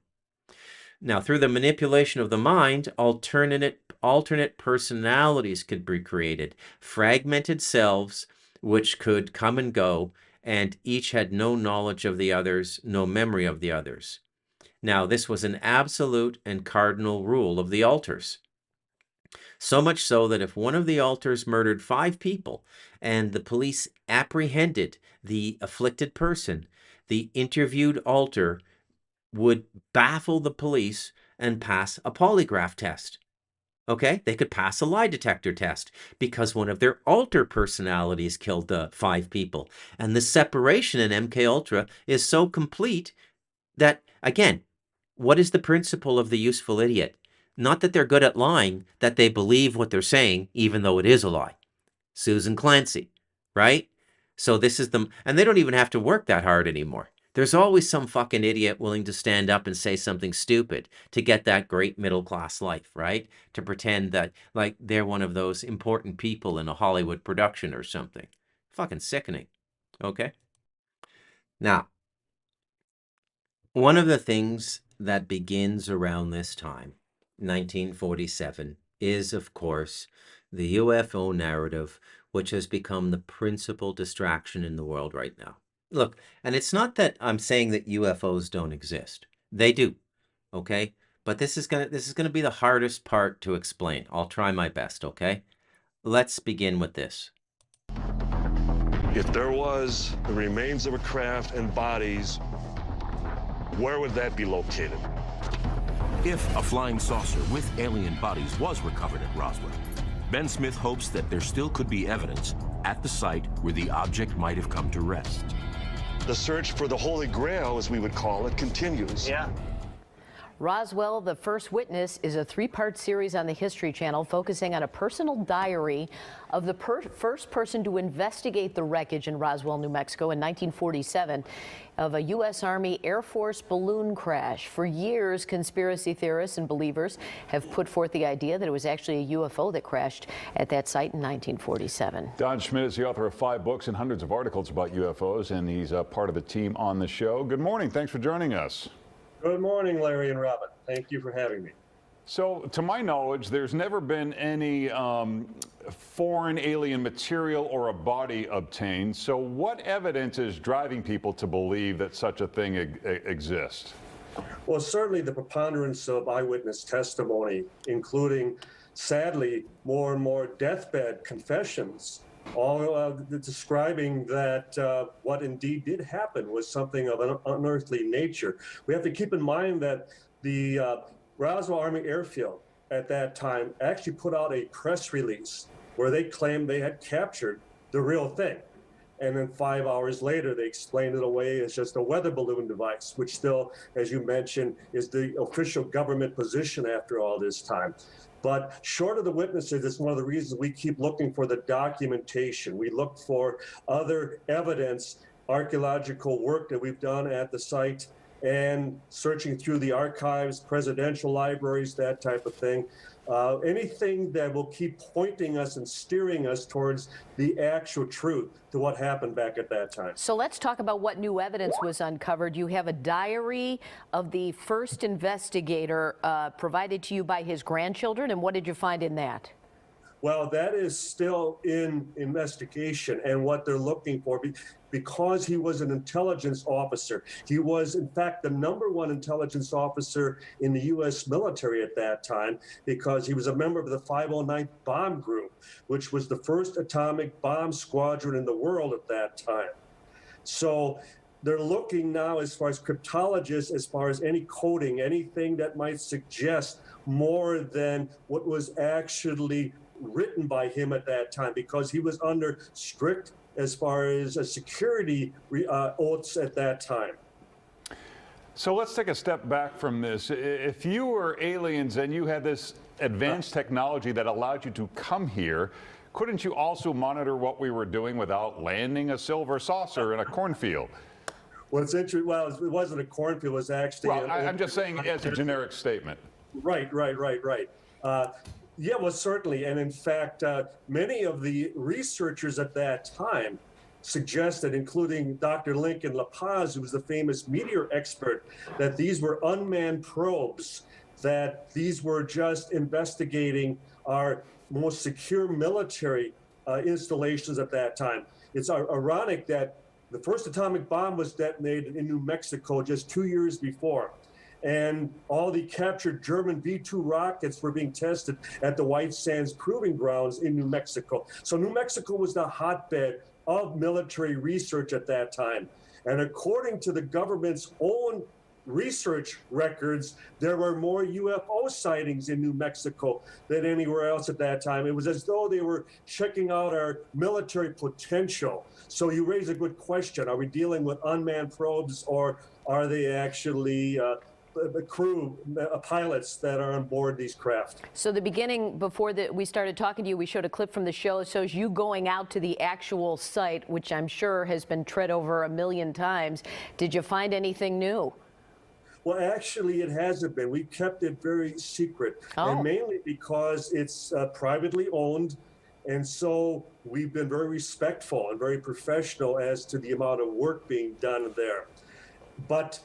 Now, through the manipulation of the mind, alternate personalities could be created, fragmented selves which could come and go, and each had no knowledge of the others, no memory of the others. Now, this was an absolute and cardinal rule of the altars. So much so that if one of the altars murdered 5 people and the police apprehended the afflicted person, the interviewed altar would baffle the police and pass a polygraph test. Okay, they could pass a lie detector test because one of their alter personalities killed 5 people. And the separation in MK Ultra is so complete that, again, what is the principle of the useful idiot? Not that they're good at lying, that they believe what they're saying, even though it is a lie. Susan Clancy, right? So this is them, and they don't even have to work that hard anymore. There's always some fucking idiot willing to stand up and say something stupid to get that great middle class life, right? To pretend that like they're one of those important people in a Hollywood production or something. Fucking sickening. Okay? Now, one of the things that begins around this time, 1947, is, of course, the UFO narrative, which has become the principal distraction in the world right now. Look, and it's not that I'm saying that UFOs don't exist. They do, okay? But this is gonna be the hardest part to explain. I'll try my best, okay? Let's begin with this. If there was the remains of a craft and bodies, where would that be located? If a flying saucer with alien bodies was recovered at Roswell, Ben Smith hopes that there still could be evidence at the site where the object might have come to rest. The search for the Holy Grail, as we would call it, continues. Yeah. Roswell, The First Witness is a 3-part series on the History Channel focusing on a personal diary of the first person to investigate the wreckage in Roswell, New Mexico in 1947 of a U.S. Army Air Force balloon crash. For years, conspiracy theorists and believers have put forth the idea that it was actually a UFO that crashed at that site in 1947. Don Schmidt is the author of 5 books and hundreds of articles about UFOs, and he's part of the team on the show. Good morning. Thanks for joining us. Good morning, Larry and Robin. Thank you for having me. So, to my knowledge, there's never been any foreign alien material or a body obtained. So, what evidence is driving people to believe that such a thing exists? Well, certainly the preponderance of eyewitness testimony, including, sadly, more and more deathbed confessions, all describing that what indeed did happen was something of an unearthly nature. We have to keep in mind that the Roswell Army Airfield at that time actually put out a press release where they claimed they had captured the real thing. And then 5 hours later, they explained it away as just a weather balloon device, which still, as you mentioned, is the official government position after all this time. But short of the witnesses, it's one of the reasons we keep looking for the documentation. We look for other evidence, archaeological work that we've done at the site, and searching through the archives, presidential libraries, that type of thing. Anything that will keep pointing us and steering us towards the actual truth to what happened back at that time. So let's talk about what new evidence was uncovered. You have a diary of the first investigator provided to you by his grandchildren, and what did you find in that? Well, that is still in investigation, and what they're looking for, because he was an intelligence officer. He was, in fact, the #1 intelligence officer in the U.S. military at that time, because he was a member of the 509th Bomb Group, which was the first atomic bomb squadron in the world at that time. So they're looking now, as far as cryptologists, as far as any coding, anything that might suggest more than what was actually written by him at that time, because he was under strict, as far as a security oaths at that time. So let's take a step back from this. If you were aliens and you had this advanced technology that allowed you to come here, couldn't you also monitor what we were doing without landing a silver saucer in a cornfield? Well, it's interesting. Well, it wasn't a cornfield. It was actually. Well, I'm just saying as a generic statement. Right. Yeah, well, certainly. And in fact, many of the researchers at that time suggested, including Dr. Lincoln La Paz, who was the famous meteor expert, that these were unmanned probes, that these were just investigating our most secure military installations at that time. It's ironic that the first atomic bomb was detonated in New Mexico just 2 years before. And all the captured German V-2 rockets were being tested at the White Sands Proving Grounds in New Mexico. So New Mexico was the hotbed of military research at that time. And according to the government's own research records, there were more UFO sightings in New Mexico than anywhere else at that time. It was as though they were checking out our military potential. So you raise a good question. Are we dealing with unmanned probes, or are they actually the crew, pilots that are on board these craft? So the beginning, before we started talking to you, we showed a clip from the show. It shows you going out to the actual site, which I'm sure has been tread over a million times. Did you find anything new? Well, actually, it hasn't been. We kept it very secret, and mainly because it's privately owned. And so we've been very respectful and very professional as to the amount of work being done there. But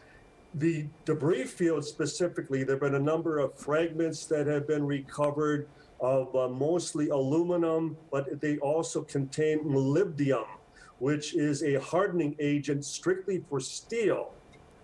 the debris field specifically, there have been a number of fragments that have been recovered of mostly aluminum, but they also contain molybdenum, which is a hardening agent strictly for steel,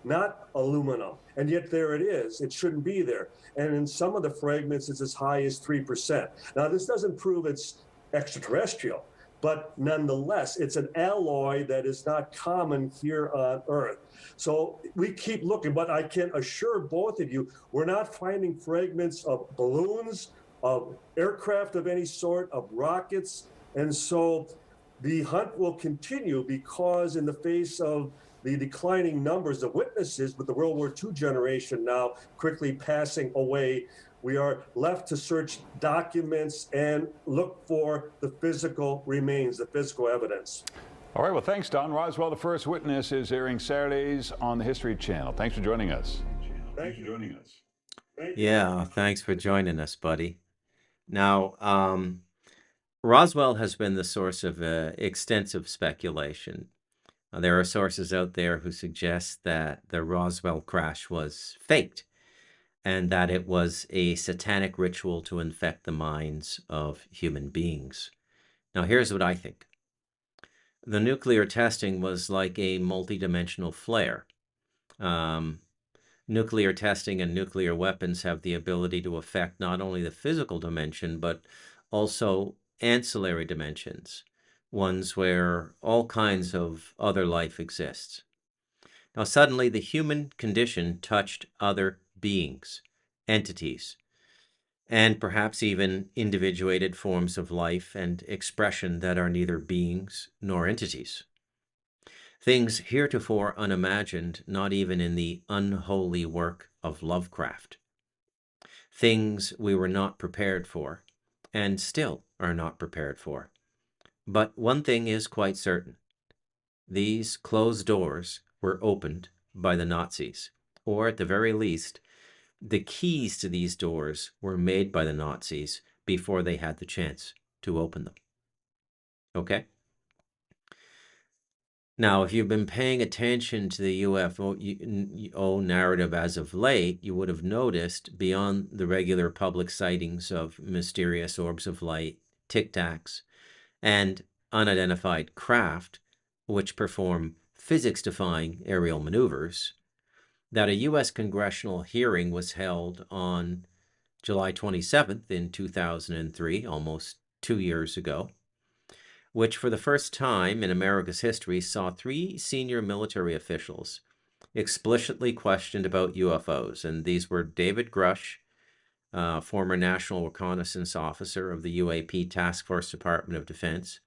not aluminum. And yet there it is. It shouldn't be there. And in some of the fragments, it's as high as 3%. Now, this doesn't prove it's extraterrestrial, but nonetheless, it's an alloy that is not common here on Earth. So we keep looking, but I can assure both of you, we're not finding fragments of balloons, of aircraft of any sort, of rockets. And so the hunt will continue, because in the face of the declining numbers of witnesses, with the World War II generation now quickly passing away, we are left to search documents and look for the physical remains, the physical evidence. All right, well, thanks, Don. Roswell, the First Witness, is airing Saturdays on the History Channel. Thanks for joining us. Thanks for joining us. Yeah, thanks for joining us, buddy. Now, Roswell has been the source of extensive speculation. There are sources out there who suggest that the Roswell crash was faked, and that it was a satanic ritual to infect the minds of human beings. Now, here's what I think. The nuclear testing was like a multidimensional flare. Nuclear testing and nuclear weapons have the ability to affect not only the physical dimension, but also ancillary dimensions, ones where all kinds of other life exists. Now, suddenly, the human condition touched other beings, entities, and perhaps even individuated forms of life and expression that are neither beings nor entities. Things heretofore unimagined, not even in the unholy work of Lovecraft. Things we were not prepared for, and still are not prepared for. But one thing is quite certain. These closed doors were opened by the Nazis, or at the very least, the keys to these doors were made by the Nazis before they had the chance to open them. Okay? Now, if you've been paying attention to the UFO narrative as of late, you would have noticed, beyond the regular public sightings of mysterious orbs of light, tic tacs, and unidentified craft, which perform physics-defying aerial maneuvers, that a U.S. congressional hearing was held on July 27th in 2003, almost 2 years ago, which for the first time in America's history saw 3 senior military officials explicitly questioned about UFOs. And these were David Grush, former National Reconnaissance Officer of the UAP Task Force Department of Defense,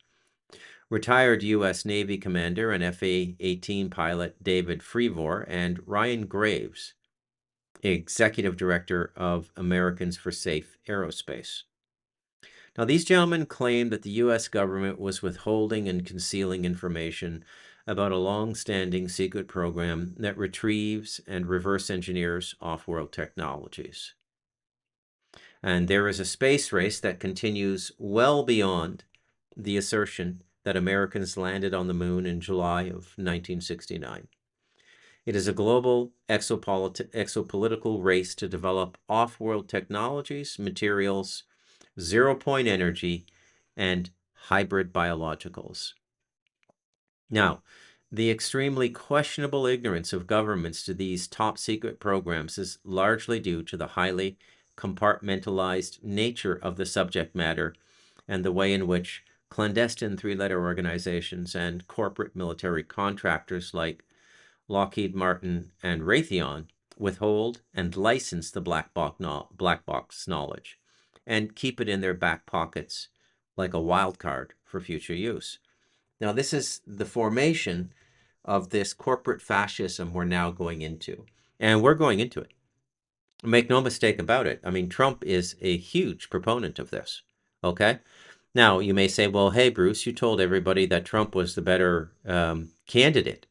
retired U.S. Navy Commander and FA-18 pilot David Freevor, and Ryan Graves, Executive Director of Americans for Safe Aerospace. Now, these gentlemen claimed that the U.S. government was withholding and concealing information about a long-standing secret program that retrieves and reverse engineers off-world technologies. And there is a space race that continues well beyond the assertion that Americans landed on the moon in July of 1969. It is a global exopolitical race to develop off-world technologies, materials, zero-point energy, and hybrid biologicals. Now, the extremely questionable ignorance of governments to these top-secret programs is largely due to the highly compartmentalized nature of the subject matter and the way in which clandestine 3-letter organizations and corporate military contractors like Lockheed Martin and Raytheon withhold, and license the black box knowledge and keep it in their back pockets like a wild card for future use. Now, this is the formation of this corporate fascism we're now going into. And we're going into it. Make no mistake about it. I mean, Trump is a huge proponent of this. Okay? Now, you may say, well, hey, Bruce, you told everybody that Trump was the better candidate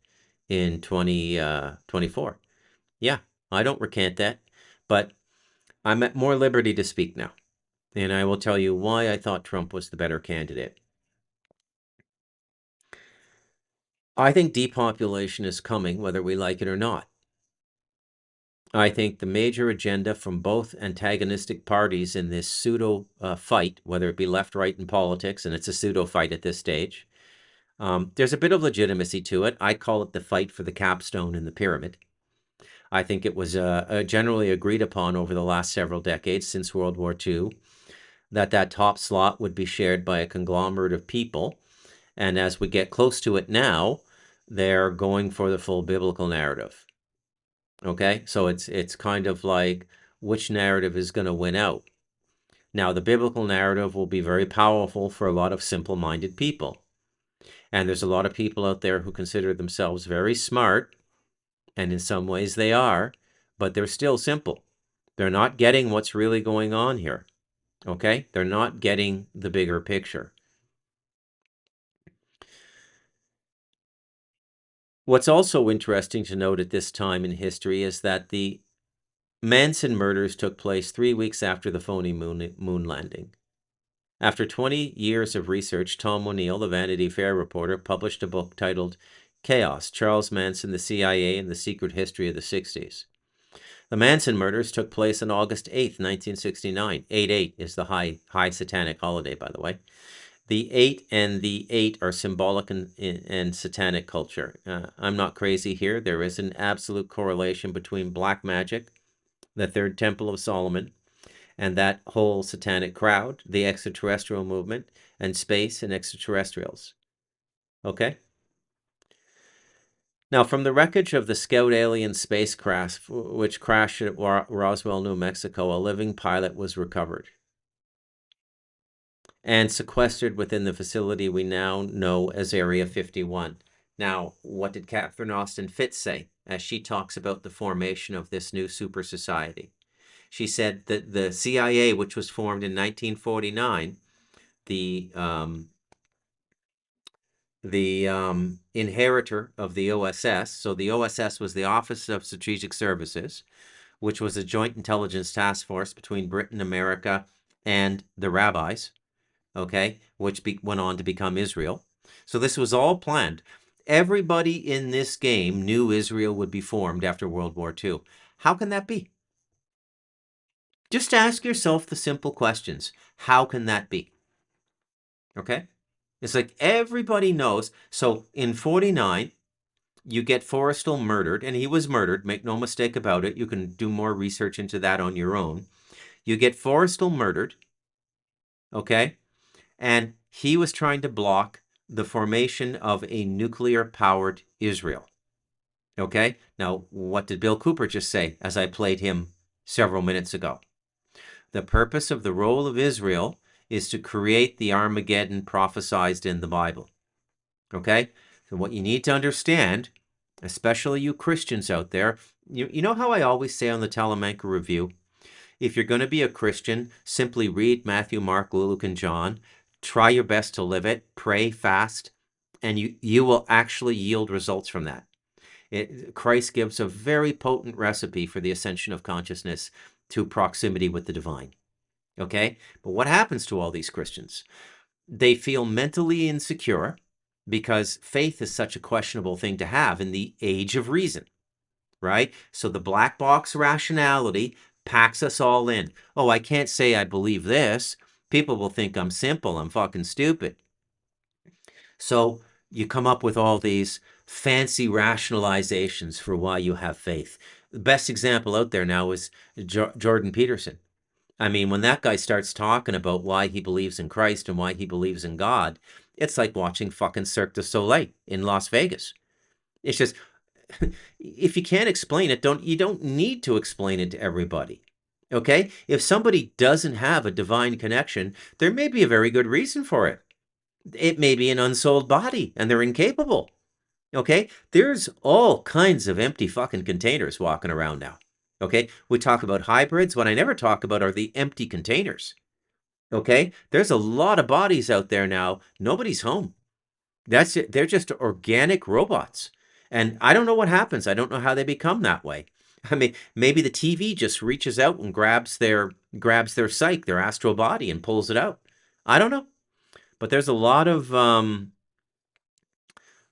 in 2024. Yeah, I don't recant that, but I'm at more liberty to speak now. And I will tell you why I thought Trump was the better candidate. I think depopulation is coming, whether we like it or not. I think the major agenda from both antagonistic parties in this pseudo fight, whether it be left, right in politics, and it's a pseudo fight at this stage, there's a bit of legitimacy to it. I call it the fight for the capstone in the pyramid. I think it was generally agreed upon over the last several decades since World War II that top slot would be shared by a conglomerate of people. And as we get close to it now, they're going for the full biblical narrative. Okay, so it's kind of like which narrative is going to win out. Now, the biblical narrative will be very powerful for a lot of simple-minded people. And there's a lot of people out there who consider themselves very smart, and in some ways they are, but they're still simple. They're not getting what's really going on here. Okay, they're not getting the bigger picture. What's also interesting to note at this time in history is that the Manson murders took place 3 weeks after the phony moon landing. After 20 years of research, Tom O'Neill, the Vanity Fair reporter, published a book titled Chaos, Charles Manson, the CIA, and the Secret History of the 60s. The Manson murders took place on August 8th, 1969. 8/8 is the high satanic holiday, by the way. The 8 and the 8 are symbolic and satanic culture. I'm not crazy here. There is an absolute correlation between black magic, the Third Temple of Solomon, and that whole satanic crowd, the extraterrestrial movement, and space and extraterrestrials. Okay? Now, from the wreckage of the Scout alien spacecraft, which crashed at Roswell, New Mexico, a living pilot was recovered and sequestered within the facility we now know as Area 51. Now, what did Catherine Austin Fitts say as she talks about the formation of this new super society? She said that the CIA, which was formed in 1949, the inheritor of the OSS. So the OSS was the Office of Strategic Services, which was a joint intelligence task force between Britain, America, and the rabbis, okay, which went on to become Israel. So this was all planned. Everybody in this game knew Israel would be formed after World War II. How can that be? Just ask yourself the simple questions. How can that be? Okay? It's like everybody knows. So in 49, you get Forestal murdered, and he was murdered. Make no mistake about it. You can do more research into that on your own. You get Forestal murdered, okay? And he was trying to block the formation of a nuclear-powered Israel, okay? Now, what did Bill Cooper just say as I played him several minutes ago? The purpose of the role of Israel is to create the Armageddon prophesied in the Bible. Okay? So what you need to understand, especially you Christians out there, you know how I always say on the Talamanca Review, if you're going to be a Christian, simply read Matthew, Mark, Luke, and John, try your best to live it, pray, fast, and you will actually yield results from that. Christ gives a very potent recipe for the ascension of consciousness to proximity with the divine. Okay? But what happens to all these Christians? They feel mentally insecure because faith is such a questionable thing to have in the age of reason, right? So the black box rationality packs us all in. Oh, I can't say I believe this. People will think I'm simple. I'm fucking stupid. So you come up with all these fancy rationalizations for why you have faith. The best example out there now is Jordan Peterson. I mean, when that guy starts talking about why he believes in Christ and why he believes in God, it's like watching fucking Cirque du Soleil in Las Vegas. It's just, if you can't explain it, you don't need to explain it to everybody. Okay? If somebody doesn't have a divine connection, there may be a very good reason for it. It may be an unsouled body and they're incapable. Okay? There's all kinds of empty fucking containers walking around now. Okay? We talk about hybrids. What I never talk about are the empty containers. Okay? There's a lot of bodies out there now. Nobody's home. That's it. They're just organic robots. And I don't know what happens. I don't know how they become that way. I mean, maybe the TV just reaches out and grabs their psyche, their astral body, and pulls it out. I don't know. But there's a lot of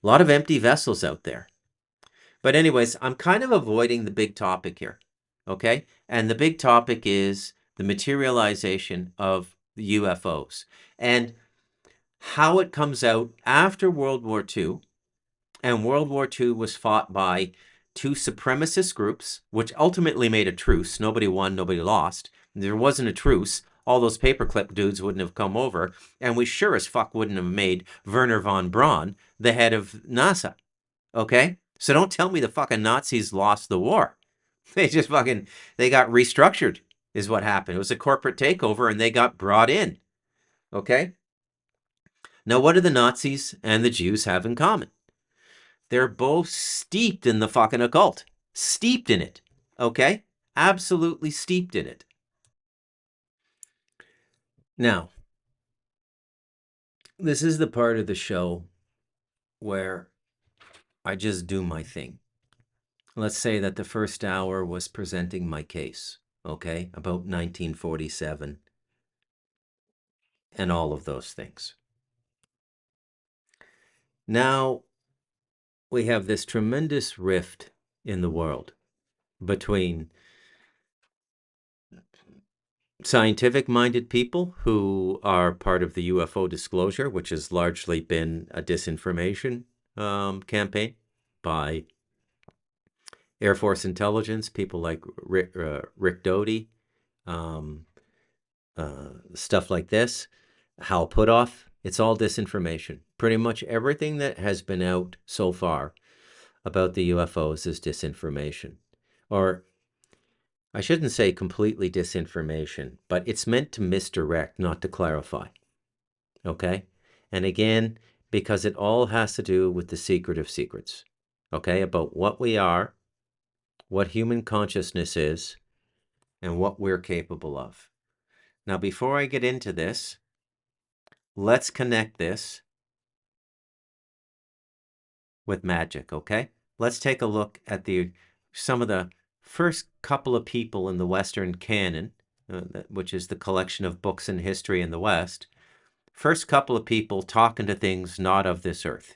empty vessels out there. But anyways, I'm kind of avoiding the big topic here. Okay? And the big topic is the materialization of the UFOs and how it comes out after World War II. And World War II was fought by two supremacist groups, which ultimately made a truce. Nobody won, nobody lost. There wasn't a truce. All those paperclip dudes wouldn't have come over, and we sure as fuck wouldn't have made Wernher von Braun the head of NASA. Okay? So don't tell me the fucking Nazis lost the war. They got restructured is what happened. It was a corporate takeover and they got brought in. Okay? Now, what do the Nazis and the Jews have in common? They're both steeped in the fucking occult. Steeped in it. Okay? Absolutely steeped in it. Now, this is the part of the show where I just do my thing. Let's say that the first hour was presenting my case, okay, about 1947 and all of those things. Now, we have this tremendous rift in the world between scientific-minded people who are part of the UFO disclosure, which has largely been a disinformation campaign by Air Force intelligence, people like Rick Doty, stuff like this, Hal Puthoff. It's all disinformation. Pretty much everything that has been out so far about the UFOs is disinformation. Or I shouldn't say completely disinformation, but it's meant to misdirect, not to clarify. Okay? And again, because it all has to do with the secret of secrets. Okay? About what we are, what human consciousness is, and what we're capable of. Now, before I get into this, let's connect this with magic, okay? Let's take a look at some of the first couple of people in the Western canon, which is the collection of books and history in the West. First couple of people talking to things not of this earth.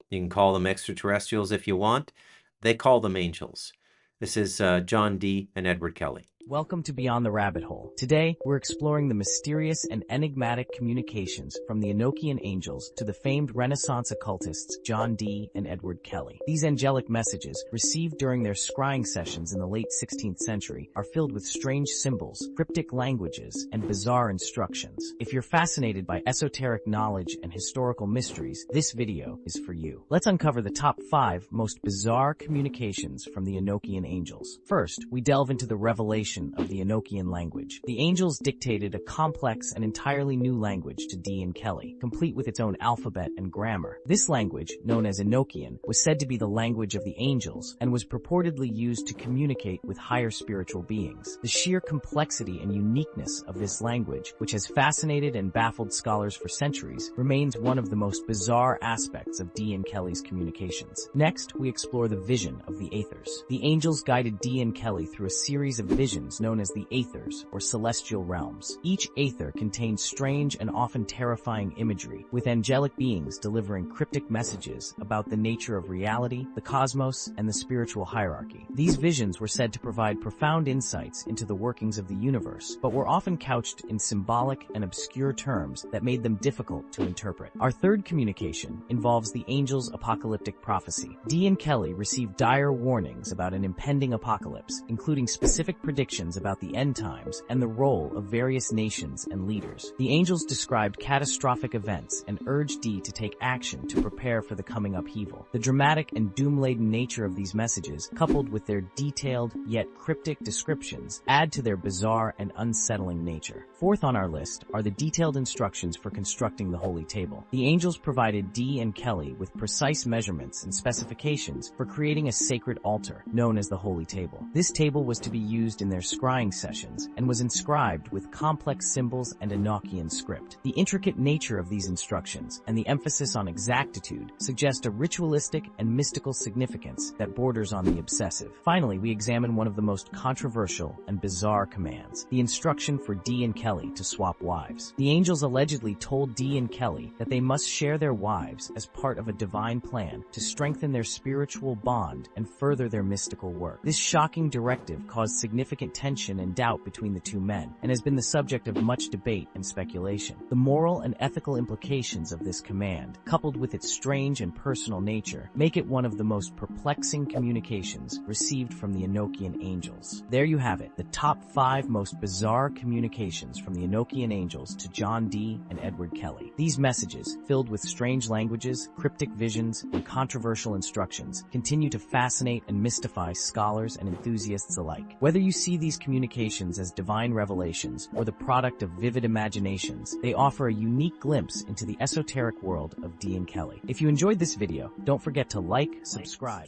You can call them extraterrestrials if you want. They call them angels. This is John Dee and Edward Kelly. Welcome to Beyond the Rabbit Hole. Today, we're exploring the mysterious and enigmatic communications from the Enochian angels to the famed Renaissance occultists John Dee and Edward Kelly. These angelic messages, received during their scrying sessions in the late 16th century, are filled with strange symbols, cryptic languages, and bizarre instructions. If you're fascinated by esoteric knowledge and historical mysteries, this video is for you. Let's uncover the top 5 most bizarre communications from the Enochian angels. First, we delve into the revelation of the Enochian language. The angels dictated a complex and entirely new language to Dee and Kelly, complete with its own alphabet and grammar. This language, known as Enochian, was said to be the language of the angels and was purportedly used to communicate with higher spiritual beings. The sheer complexity and uniqueness of this language, which has fascinated and baffled scholars for centuries, remains one of the most bizarre aspects of Dee and Kelly's communications. Next, we explore the vision of the Aethers. The angels guided Dee and Kelly through a series of visions known as the Aethers, or celestial realms. Each Aether contains strange and often terrifying imagery, with angelic beings delivering cryptic messages about the nature of reality, the cosmos, and the spiritual hierarchy. These visions were said to provide profound insights into the workings of the universe, but were often couched in symbolic and obscure terms that made them difficult to interpret. Our third communication involves the angels' apocalyptic prophecy. Dee and Kelly received dire warnings about an impending apocalypse, including specific predictions predictions about the end times and the role of various nations and leaders. The angels described catastrophic events and urged Dee to take action to prepare for the coming upheaval. The dramatic and doom-laden nature of these messages, coupled with their detailed yet cryptic descriptions, add to their bizarre and unsettling nature. Fourth on our list are the detailed instructions for constructing the Holy Table. The angels provided Dee and Kelly with precise measurements and specifications for creating a sacred altar, known as the Holy Table. This table was to be used in their scrying sessions and was inscribed with complex symbols and Enochian script. The intricate nature of these instructions and the emphasis on exactitude suggest a ritualistic and mystical significance that borders on the obsessive. Finally, we examine one of the most controversial and bizarre commands, the instruction for Dee and Kelly to swap wives. The angels allegedly told Dee and Kelly that they must share their wives as part of a divine plan to strengthen their spiritual bond and further their mystical work. This shocking directive caused significant tension and doubt between the two men and has been the subject of much debate and speculation. The moral and ethical implications of this command, coupled with its strange and personal nature, make it one of the most perplexing communications received from the Enochian angels. There you have it, the top 5 most bizarre communications from the Enochian angels to John Dee and Edward Kelly. These messages, filled with strange languages, cryptic visions, and controversial instructions, continue to fascinate and mystify scholars and enthusiasts alike. Whether you see these communications as divine revelations or the product of vivid imaginations, they offer a unique glimpse into the esoteric world of Dee and Kelly. If you enjoyed this video, don't forget to like, subscribe.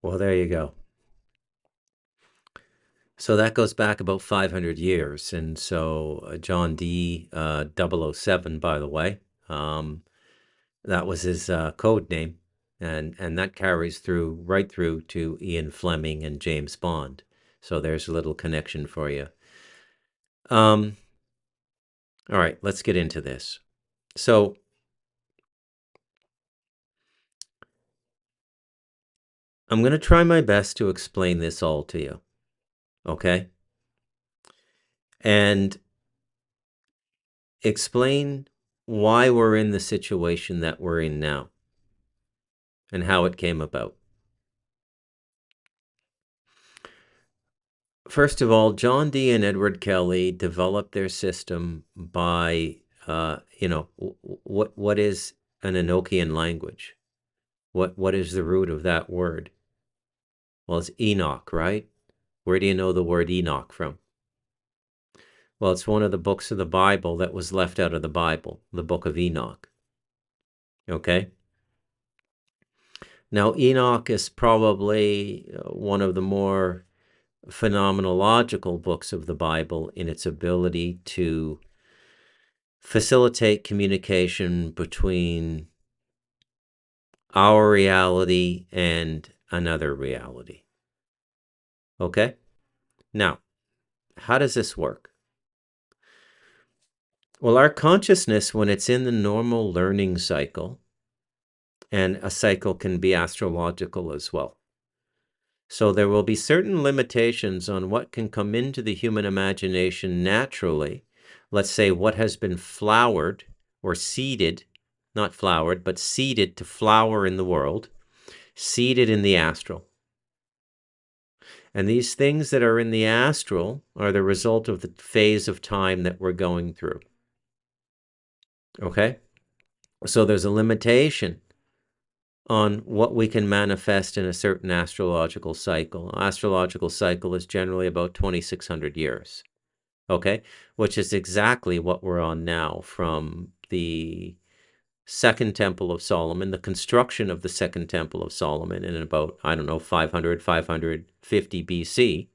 Well, there you go. So that goes back about 500 years. And so John Dee 007, by the way, that was his code name. And that carries through right through to Ian Fleming and James Bond. So there's a little connection for you. All right, let's get into this. So I'm going to try my best to explain this all to you. Okay? And explain why we're in the situation that we're in now and how it came about. First of all, John Dee and Edward Kelly developed their system by, what is an Enochian language? What is the root of that word? Well, it's Enoch, right? Where do you know the word Enoch from? Well, it's one of the books of the Bible that was left out of the Bible, the book of Enoch. Okay? Now, Enoch is probably one of the more phenomenological books of the Bible in its ability to facilitate communication between our reality and another reality. Okay? Now, how does this work? Well, our consciousness, when it's in the normal learning cycle, and a cycle can be astrological as well. So there will be certain limitations on what can come into the human imagination naturally. Let's say what has been flowered or seeded, not flowered, but seeded to flower in the world, seeded in the astral. And these things that are in the astral are the result of the phase of time that we're going through. Okay? So there's a limitation on what we can manifest in a certain astrological cycle. Astrological cycle is generally about 2,600 years. Okay? Which is exactly what we're on now from the Second Temple of Solomon, the construction of the Second Temple of Solomon in about, 500, 550 BC,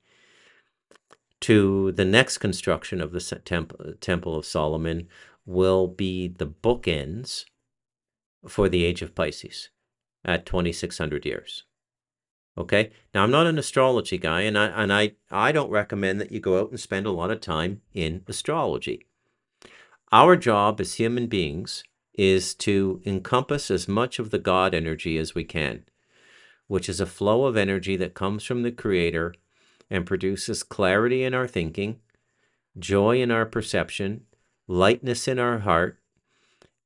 to the next construction of the Temple of Solomon will be the bookends for the age of Pisces at 2,600 years. Okay? Now, I'm not an astrology guy, and I don't recommend that you go out and spend a lot of time in astrology. Our job as human beings is to encompass as much of the God energy as we can, which is a flow of energy that comes from the Creator and produces clarity in our thinking, joy in our perception, lightness in our heart,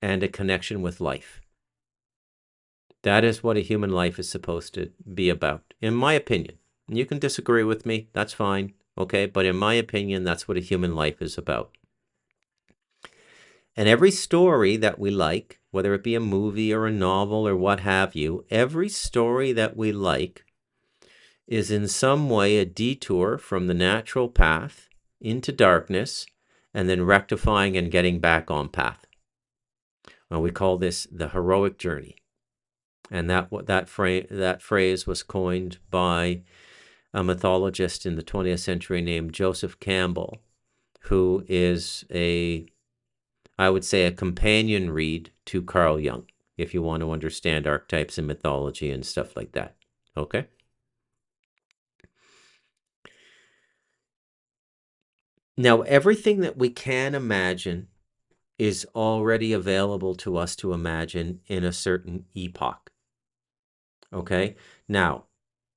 and a connection with life. That is what a human life is supposed to be about, in my opinion. You can disagree with me. That's fine. Okay. But in my opinion, that's what a human life is about. And every story that we like, whether it be a movie or a novel or what have you, every story that we like is in some way a detour from the natural path into darkness and then rectifying and getting back on path. Well, we call this the heroic journey. And that phrase was coined by a mythologist in the 20th century named Joseph Campbell, who is I would say, a companion read to Carl Jung, if you want to understand archetypes and mythology and stuff like that. Okay? Now, everything that we can imagine is already available to us to imagine in a certain epoch. Okay? Now,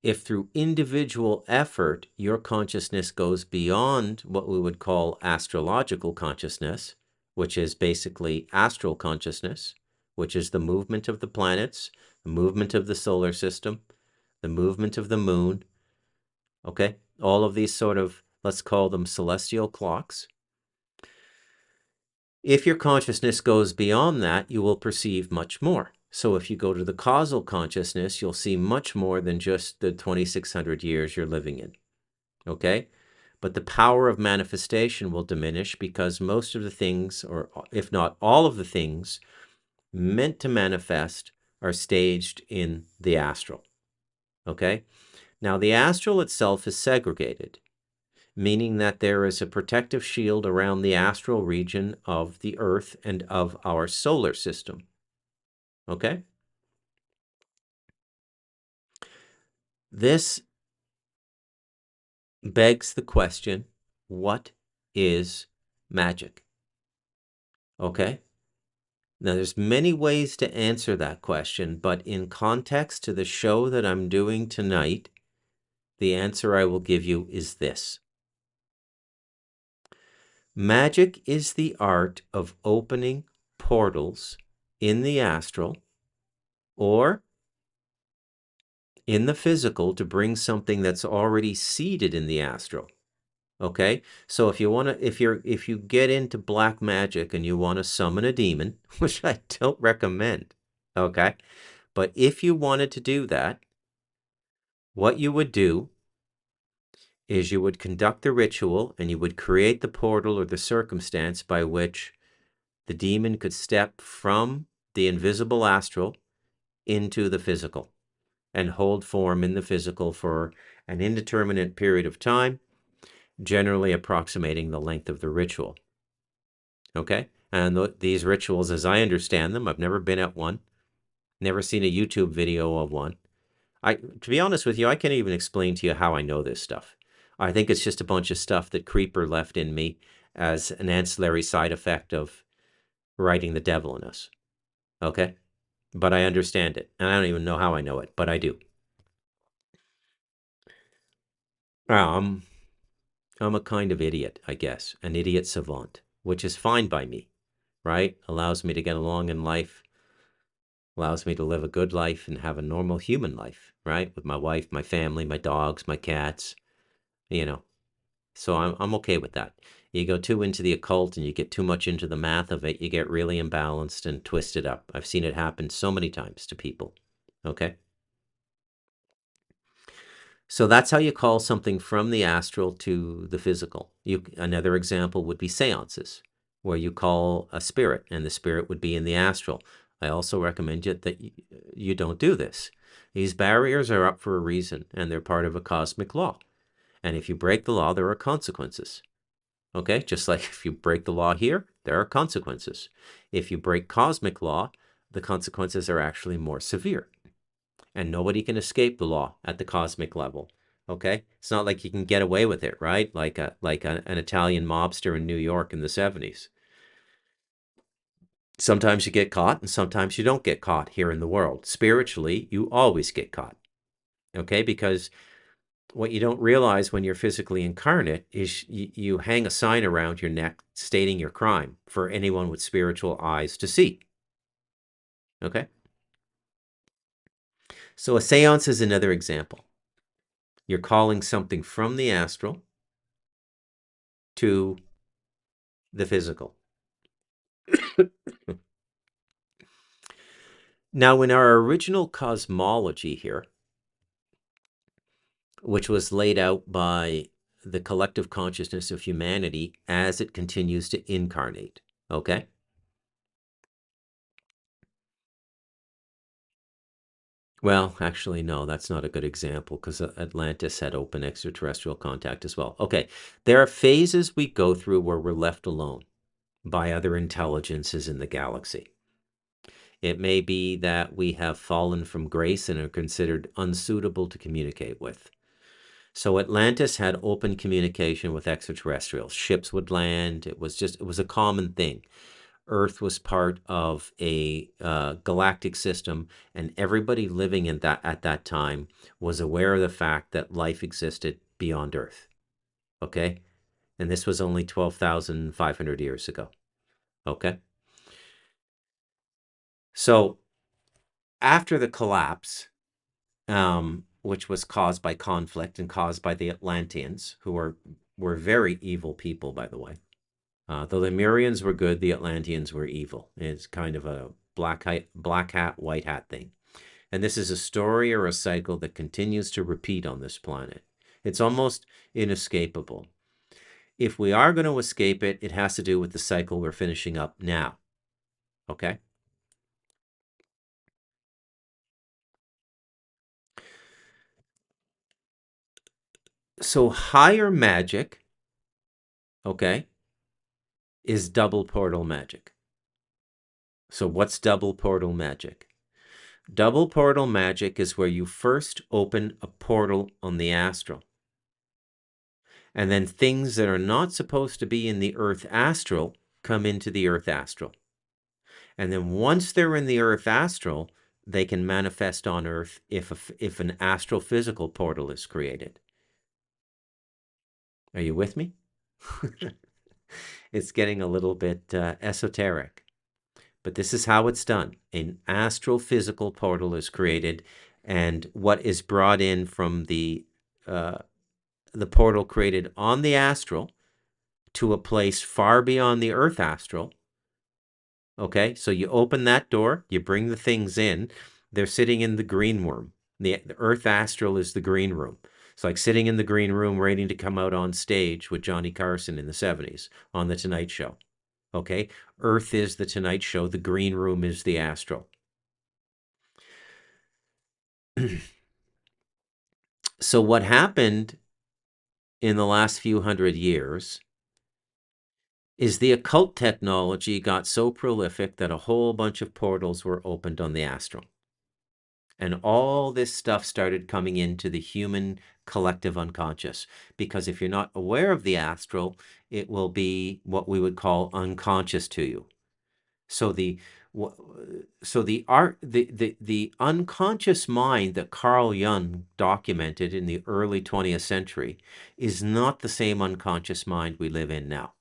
if through individual effort your consciousness goes beyond what we would call astrological consciousness, which is basically astral consciousness, which is the movement of the planets, the movement of the solar system, the movement of the moon, okay? All of these sort of, let's call them celestial clocks. If your consciousness goes beyond that, you will perceive much more. So if you go to the causal consciousness, you'll see much more than just the 2,600 years you're living in, okay? But the power of manifestation will diminish because most of the things, or if not all of the things, meant to manifest are staged in the astral, okay? Now, the astral itself is segregated, meaning that there is a protective shield around the astral region of the Earth and of our solar system, okay? This begs the question, what is magic? Okay? Now, there's many ways to answer that question, but in context to the show that I'm doing tonight, the answer I will give you is this. Magic is the art of opening portals in the astral or in the physical to bring something that's already seated in the astral. Okay? So if you get into black magic and you want to summon a demon, which I don't recommend, okay? But if you wanted to do that, what you would do is you would conduct the ritual and you would create the portal or the circumstance by which the demon could step from the invisible astral into the physical and hold form in the physical for an indeterminate period of time, generally approximating the length of the ritual. Okay? And these rituals, as I understand them, I've never been at one, never seen a YouTube video of one. To be honest with you, I can't even explain to you how I know this stuff. I think it's just a bunch of stuff that Creeper left in me as an ancillary side effect of writing the devil in us. Okay? But I understand it. And I don't even know how I know it, but I do. I'm a kind of idiot, I guess. An idiot savant, which is fine by me, right? Allows me to get along in life, allows me to live a good life and have a normal human life, right? With my wife, my family, my dogs, my cats, you know. So I'm okay with that. You go too into the occult and you get too much into the math of it, you get really imbalanced and twisted up. I've seen it happen so many times to people, okay? So that's how you call something from the astral to the physical. Another example would be seances, where you call a spirit and the spirit would be in the astral. I also recommend that you don't do this. These barriers are up for a reason and they're part of a cosmic law. And if you break the law, there are consequences. Okay? Just like if you break the law here, there are consequences. If you break cosmic law, the consequences are actually more severe. And nobody can escape the law at the cosmic level. Okay? It's not like you can get away with it, right? Like an Italian mobster in New York in the 70s. Sometimes you get caught and sometimes you don't get caught here in the world. Spiritually, you always get caught. Okay? Because what you don't realize when you're physically incarnate is you hang a sign around your neck stating your crime for anyone with spiritual eyes to see. Okay? So a seance is another example. You're calling something from the astral to the physical. Now, in our original cosmology here, which was laid out by the collective consciousness of humanity as it continues to incarnate, okay? Well, actually, no, that's not a good example because Atlantis had open extraterrestrial contact as well. Okay, there are phases we go through where we're left alone by other intelligences in the galaxy. It may be that we have fallen from grace and are considered unsuitable to communicate with. So Atlantis had open communication with extraterrestrials. Ships would land. It was a common thing. Earth was part of a galactic system, and everybody living in at that time was aware of the fact that life existed beyond Earth. Okay? And this was only 12,500 years ago. Okay? So after the collapse, which was caused by conflict and caused by the Atlanteans, who were very evil people, by the way. The Lemurians were good, the Atlanteans were evil. It's kind of a black hat, white hat thing. And this is a story or a cycle that continues to repeat on this planet. It's almost inescapable. If we are going to escape it, it has to do with the cycle we're finishing up now. Okay? So higher magic, okay, is double portal magic. So what's double portal magic? Double portal magic is where you first open a portal on the astral. And then things that are not supposed to be in the earth astral come into the earth astral. And then once they're in the earth astral, they can manifest on earth if an astral physical portal is created. Are you with me? It's getting a little bit esoteric. But this is how it's done. An astral physical portal is created, and what is brought in from the portal created on the astral to a place far beyond the earth astral. Okay, so you open that door, you bring the things in. They're sitting in the green room. The earth astral is the green room. It's like sitting in the green room waiting to come out on stage with Johnny Carson in the 70s on The Tonight Show. Okay, Earth is the Tonight Show. The green room is the astral. So what happened in the last few hundred years is the occult technology got so prolific that a whole bunch of portals were opened on the astral. And all this stuff started coming into the human collective unconscious. Because if you're not aware of the astral, it will be what we would call unconscious to you. So the unconscious mind that Carl Jung documented in the early 20th century is not the same unconscious mind we live in now.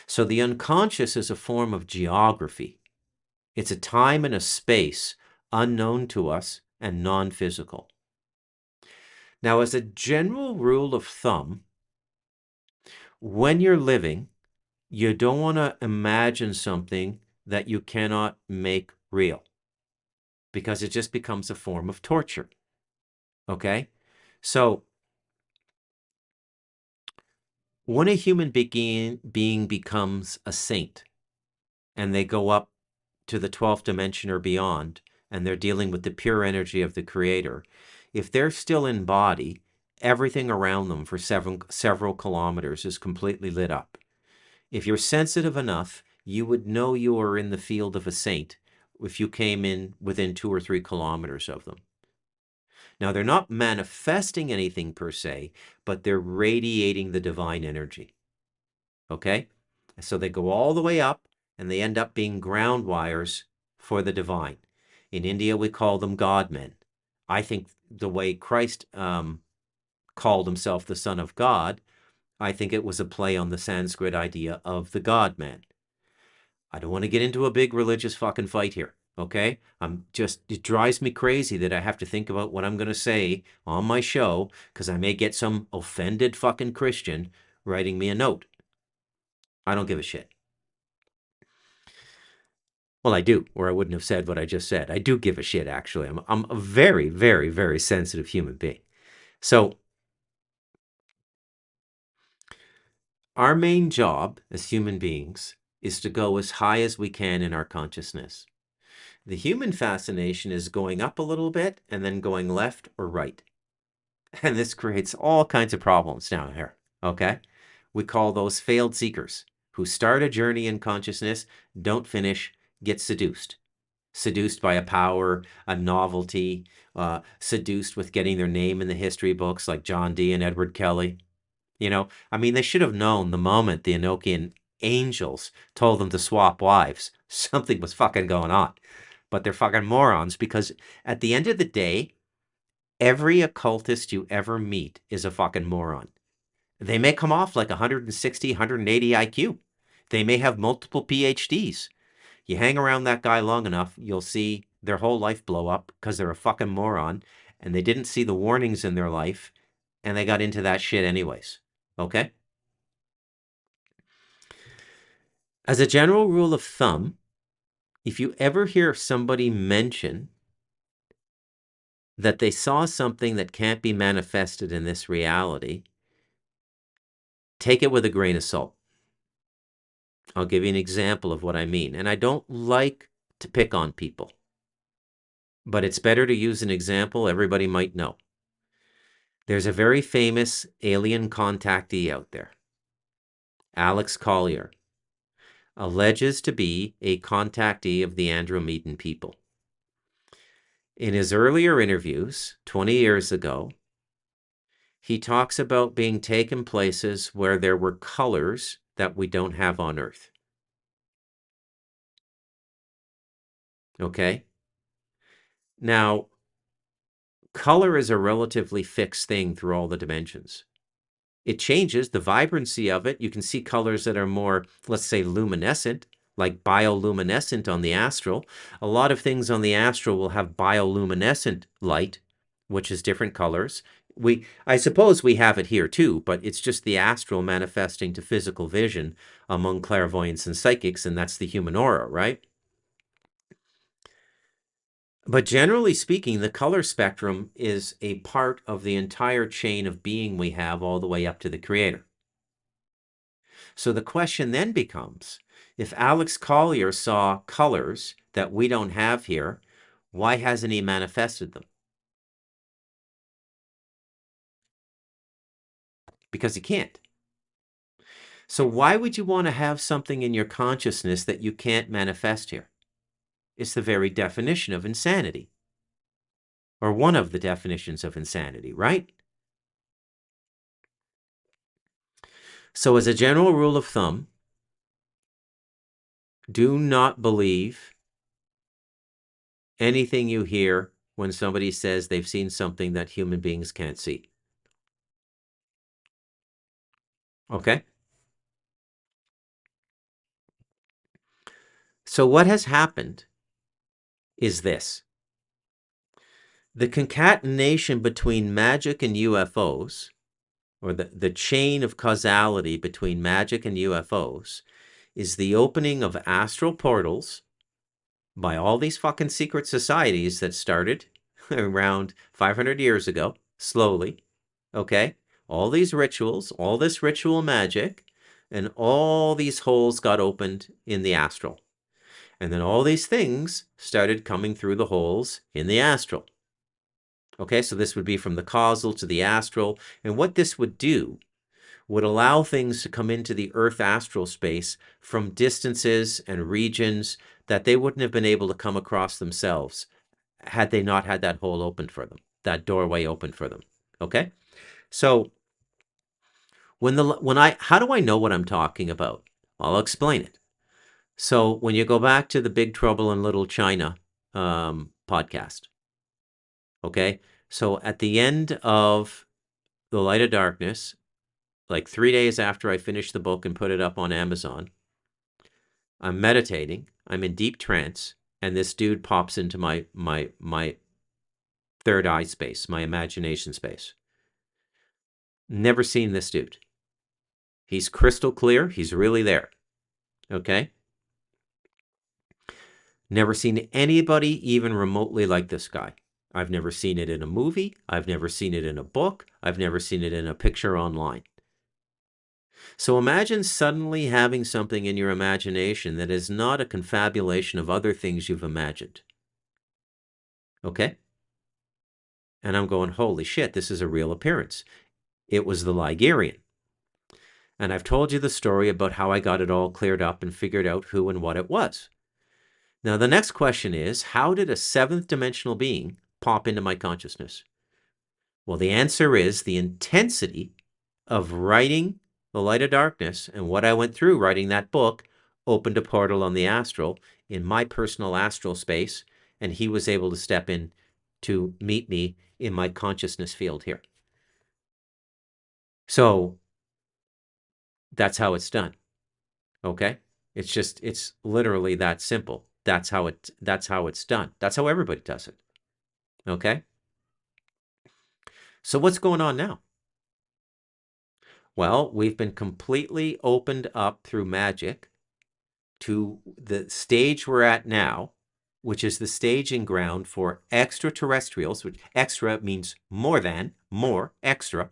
So the unconscious is a form of geography. It's a time and a space unknown to us and non-physical. Now, as a general rule of thumb, when you're living, you don't want to imagine something that you cannot make real, because it just becomes a form of torture. Okay? So, when a human being becomes a saint, and they go up to the 12th dimension or beyond, and they're dealing with the pure energy of the Creator, if they're still in body, everything around them for several kilometers is completely lit up. If you're sensitive enough, you would know you are in the field of a saint if you came in within 2 or 3 kilometers of them. Now, they're not manifesting anything per se, but they're radiating the divine energy. Okay? So they go all the way up, and they end up being ground wires for the divine. In India, we call them God-men. I think the way Christ called himself the Son of God, I think it was a play on the Sanskrit idea of the God-man. I don't want to get into a big religious fucking fight here, Okay? It drives me crazy that I have to think about what I'm going to say on my show because I may get some offended fucking Christian writing me a note. I don't give a shit. Well, I do, or I wouldn't have said what I just said. I do give a shit, actually. I'm a very, very, very sensitive human being. So our main job as human beings is to go as high as we can in our consciousness. The human fascination is going up a little bit and then going left or right. And this creates all kinds of problems down here, okay? We call those failed seekers who start a journey in consciousness, don't finish, get seduced. Seduced by a power, a novelty, seduced with getting their name in the history books like John Dee and Edward Kelly. You know, I mean, they should have known the moment the Enochian angels told them to swap wives. Something was fucking going on. But they're fucking morons because at the end of the day, every occultist you ever meet is a fucking moron. They may come off like 160, 180 IQ. They may have multiple PhDs. You hang around that guy long enough, you'll see their whole life blow up because they're a fucking moron and they didn't see the warnings in their life and they got into that shit anyways. Okay? As a general rule of thumb, if you ever hear somebody mention that they saw something that can't be manifested in this reality, take it with a grain of salt. I'll give you an example of what I mean. And I don't like to pick on people, but it's better to use an example everybody might know. There's a very famous alien contactee out there, Alex Collier, alleges to be a contactee of the Andromedan people. In his earlier interviews, 20 years ago, he talks about being taken places where there were colors that we don't have on Earth. Okay? Now, color is a relatively fixed thing through all the dimensions. It changes, the vibrancy of it. You can see colors that are more, let's say, luminescent, like bioluminescent on the astral. A lot of things on the astral will have bioluminescent light, which is different colors. I suppose we have it here too, but it's just the astral manifesting to physical vision among clairvoyants and psychics, and that's the human aura, right? But generally speaking, the color spectrum is a part of the entire chain of being we have all the way up to the Creator. So the question then becomes, if Alex Collier saw colors that we don't have here, why hasn't he manifested them? Because he can't. So why would you want to have something in your consciousness that you can't manifest here? It's the very definition of insanity. Or one of the definitions of insanity, right? So as a general rule of thumb, do not believe anything you hear when somebody says they've seen something that human beings can't see. Okay? So what has happened is this. The concatenation between magic and UFOs, or the chain of causality between magic and UFOs, is the opening of astral portals by all these fucking secret societies that started around 500 years ago, slowly, okay? All these rituals, all this ritual magic, and all these holes got opened in the astral. And then all these things started coming through the holes in the astral. Okay, so this would be from the causal to the astral. And what this would do would allow things to come into the Earth astral space from distances and regions that they wouldn't have been able to come across themselves had they not had that hole opened for them, that doorway open for them. Okay? So how do I know what I'm talking about? I'll explain it. So when you go back to the Big Trouble in Little China podcast, okay? So at the end of The Light of Darkness, like 3 days after I finished the book and put it up on Amazon, I'm meditating. I'm in deep trance. and this dude pops into my third eye space, my imagination space. Never seen this dude. He's crystal clear. He's really there. Okay? Never seen anybody even remotely like this guy. I've never seen it in a movie. I've never seen it in a book. I've never seen it in a picture online. So imagine suddenly having something in your imagination that is not a confabulation of other things you've imagined. Okay? And I'm going, holy shit, this is a real appearance. It was the Ligurian. And I've told you the story about how I got it all cleared up and figured out who and what it was. Now, the next question is, how did a seventh dimensional being pop into my consciousness? Well, the answer is the intensity of writing The Light of Darkness and what I went through writing that book opened a portal on the astral in my personal astral space, and he was able to step in to meet me in my consciousness field here. So that's how it's done. Okay? It's literally that simple. That's how it's done. That's how everybody does it. Okay? So what's going on now? Well, we've been completely opened up through magic to the stage we're at now, which is the staging ground for extraterrestrials, which extra means more than, more, extra.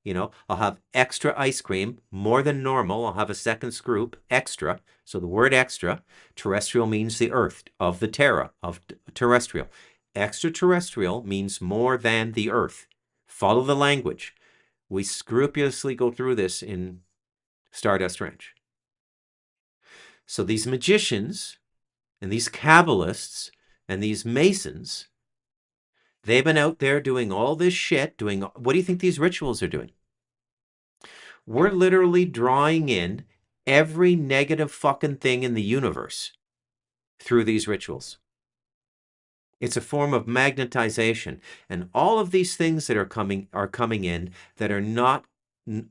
You know, I'll have extra ice cream, more than normal. I'll have a second scoop, extra. So the word extra, terrestrial means the earth, of the terra, of terrestrial. Extraterrestrial means more than the earth. Follow the language. We scrupulously go through this in Stardust Ranch. So these magicians and these Kabbalists and these Masons, they've been out there doing all this shit, what do you think these rituals are doing? We're literally drawing in every negative fucking thing in the universe through these rituals. It's a form of magnetization. And all of these things that are coming in that are not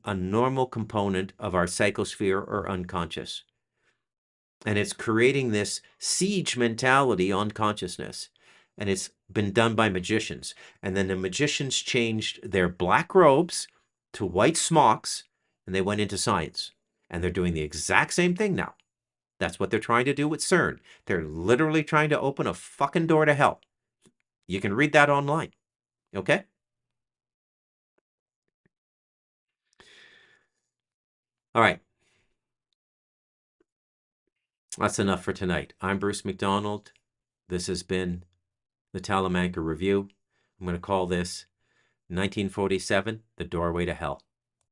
a normal component of our psychosphere or unconscious. And it's creating this siege mentality on consciousness. And it's been done by magicians. And then the magicians changed their black robes to white smocks, and they went into science. And they're doing the exact same thing now. That's what they're trying to do with CERN. They're literally trying to open a fucking door to hell. You can read that online. Okay? All right. That's enough for tonight. I'm Bruce McDonald. This has been the Talamanca Review. I'm going to call this 1947, The Doorway to Hell.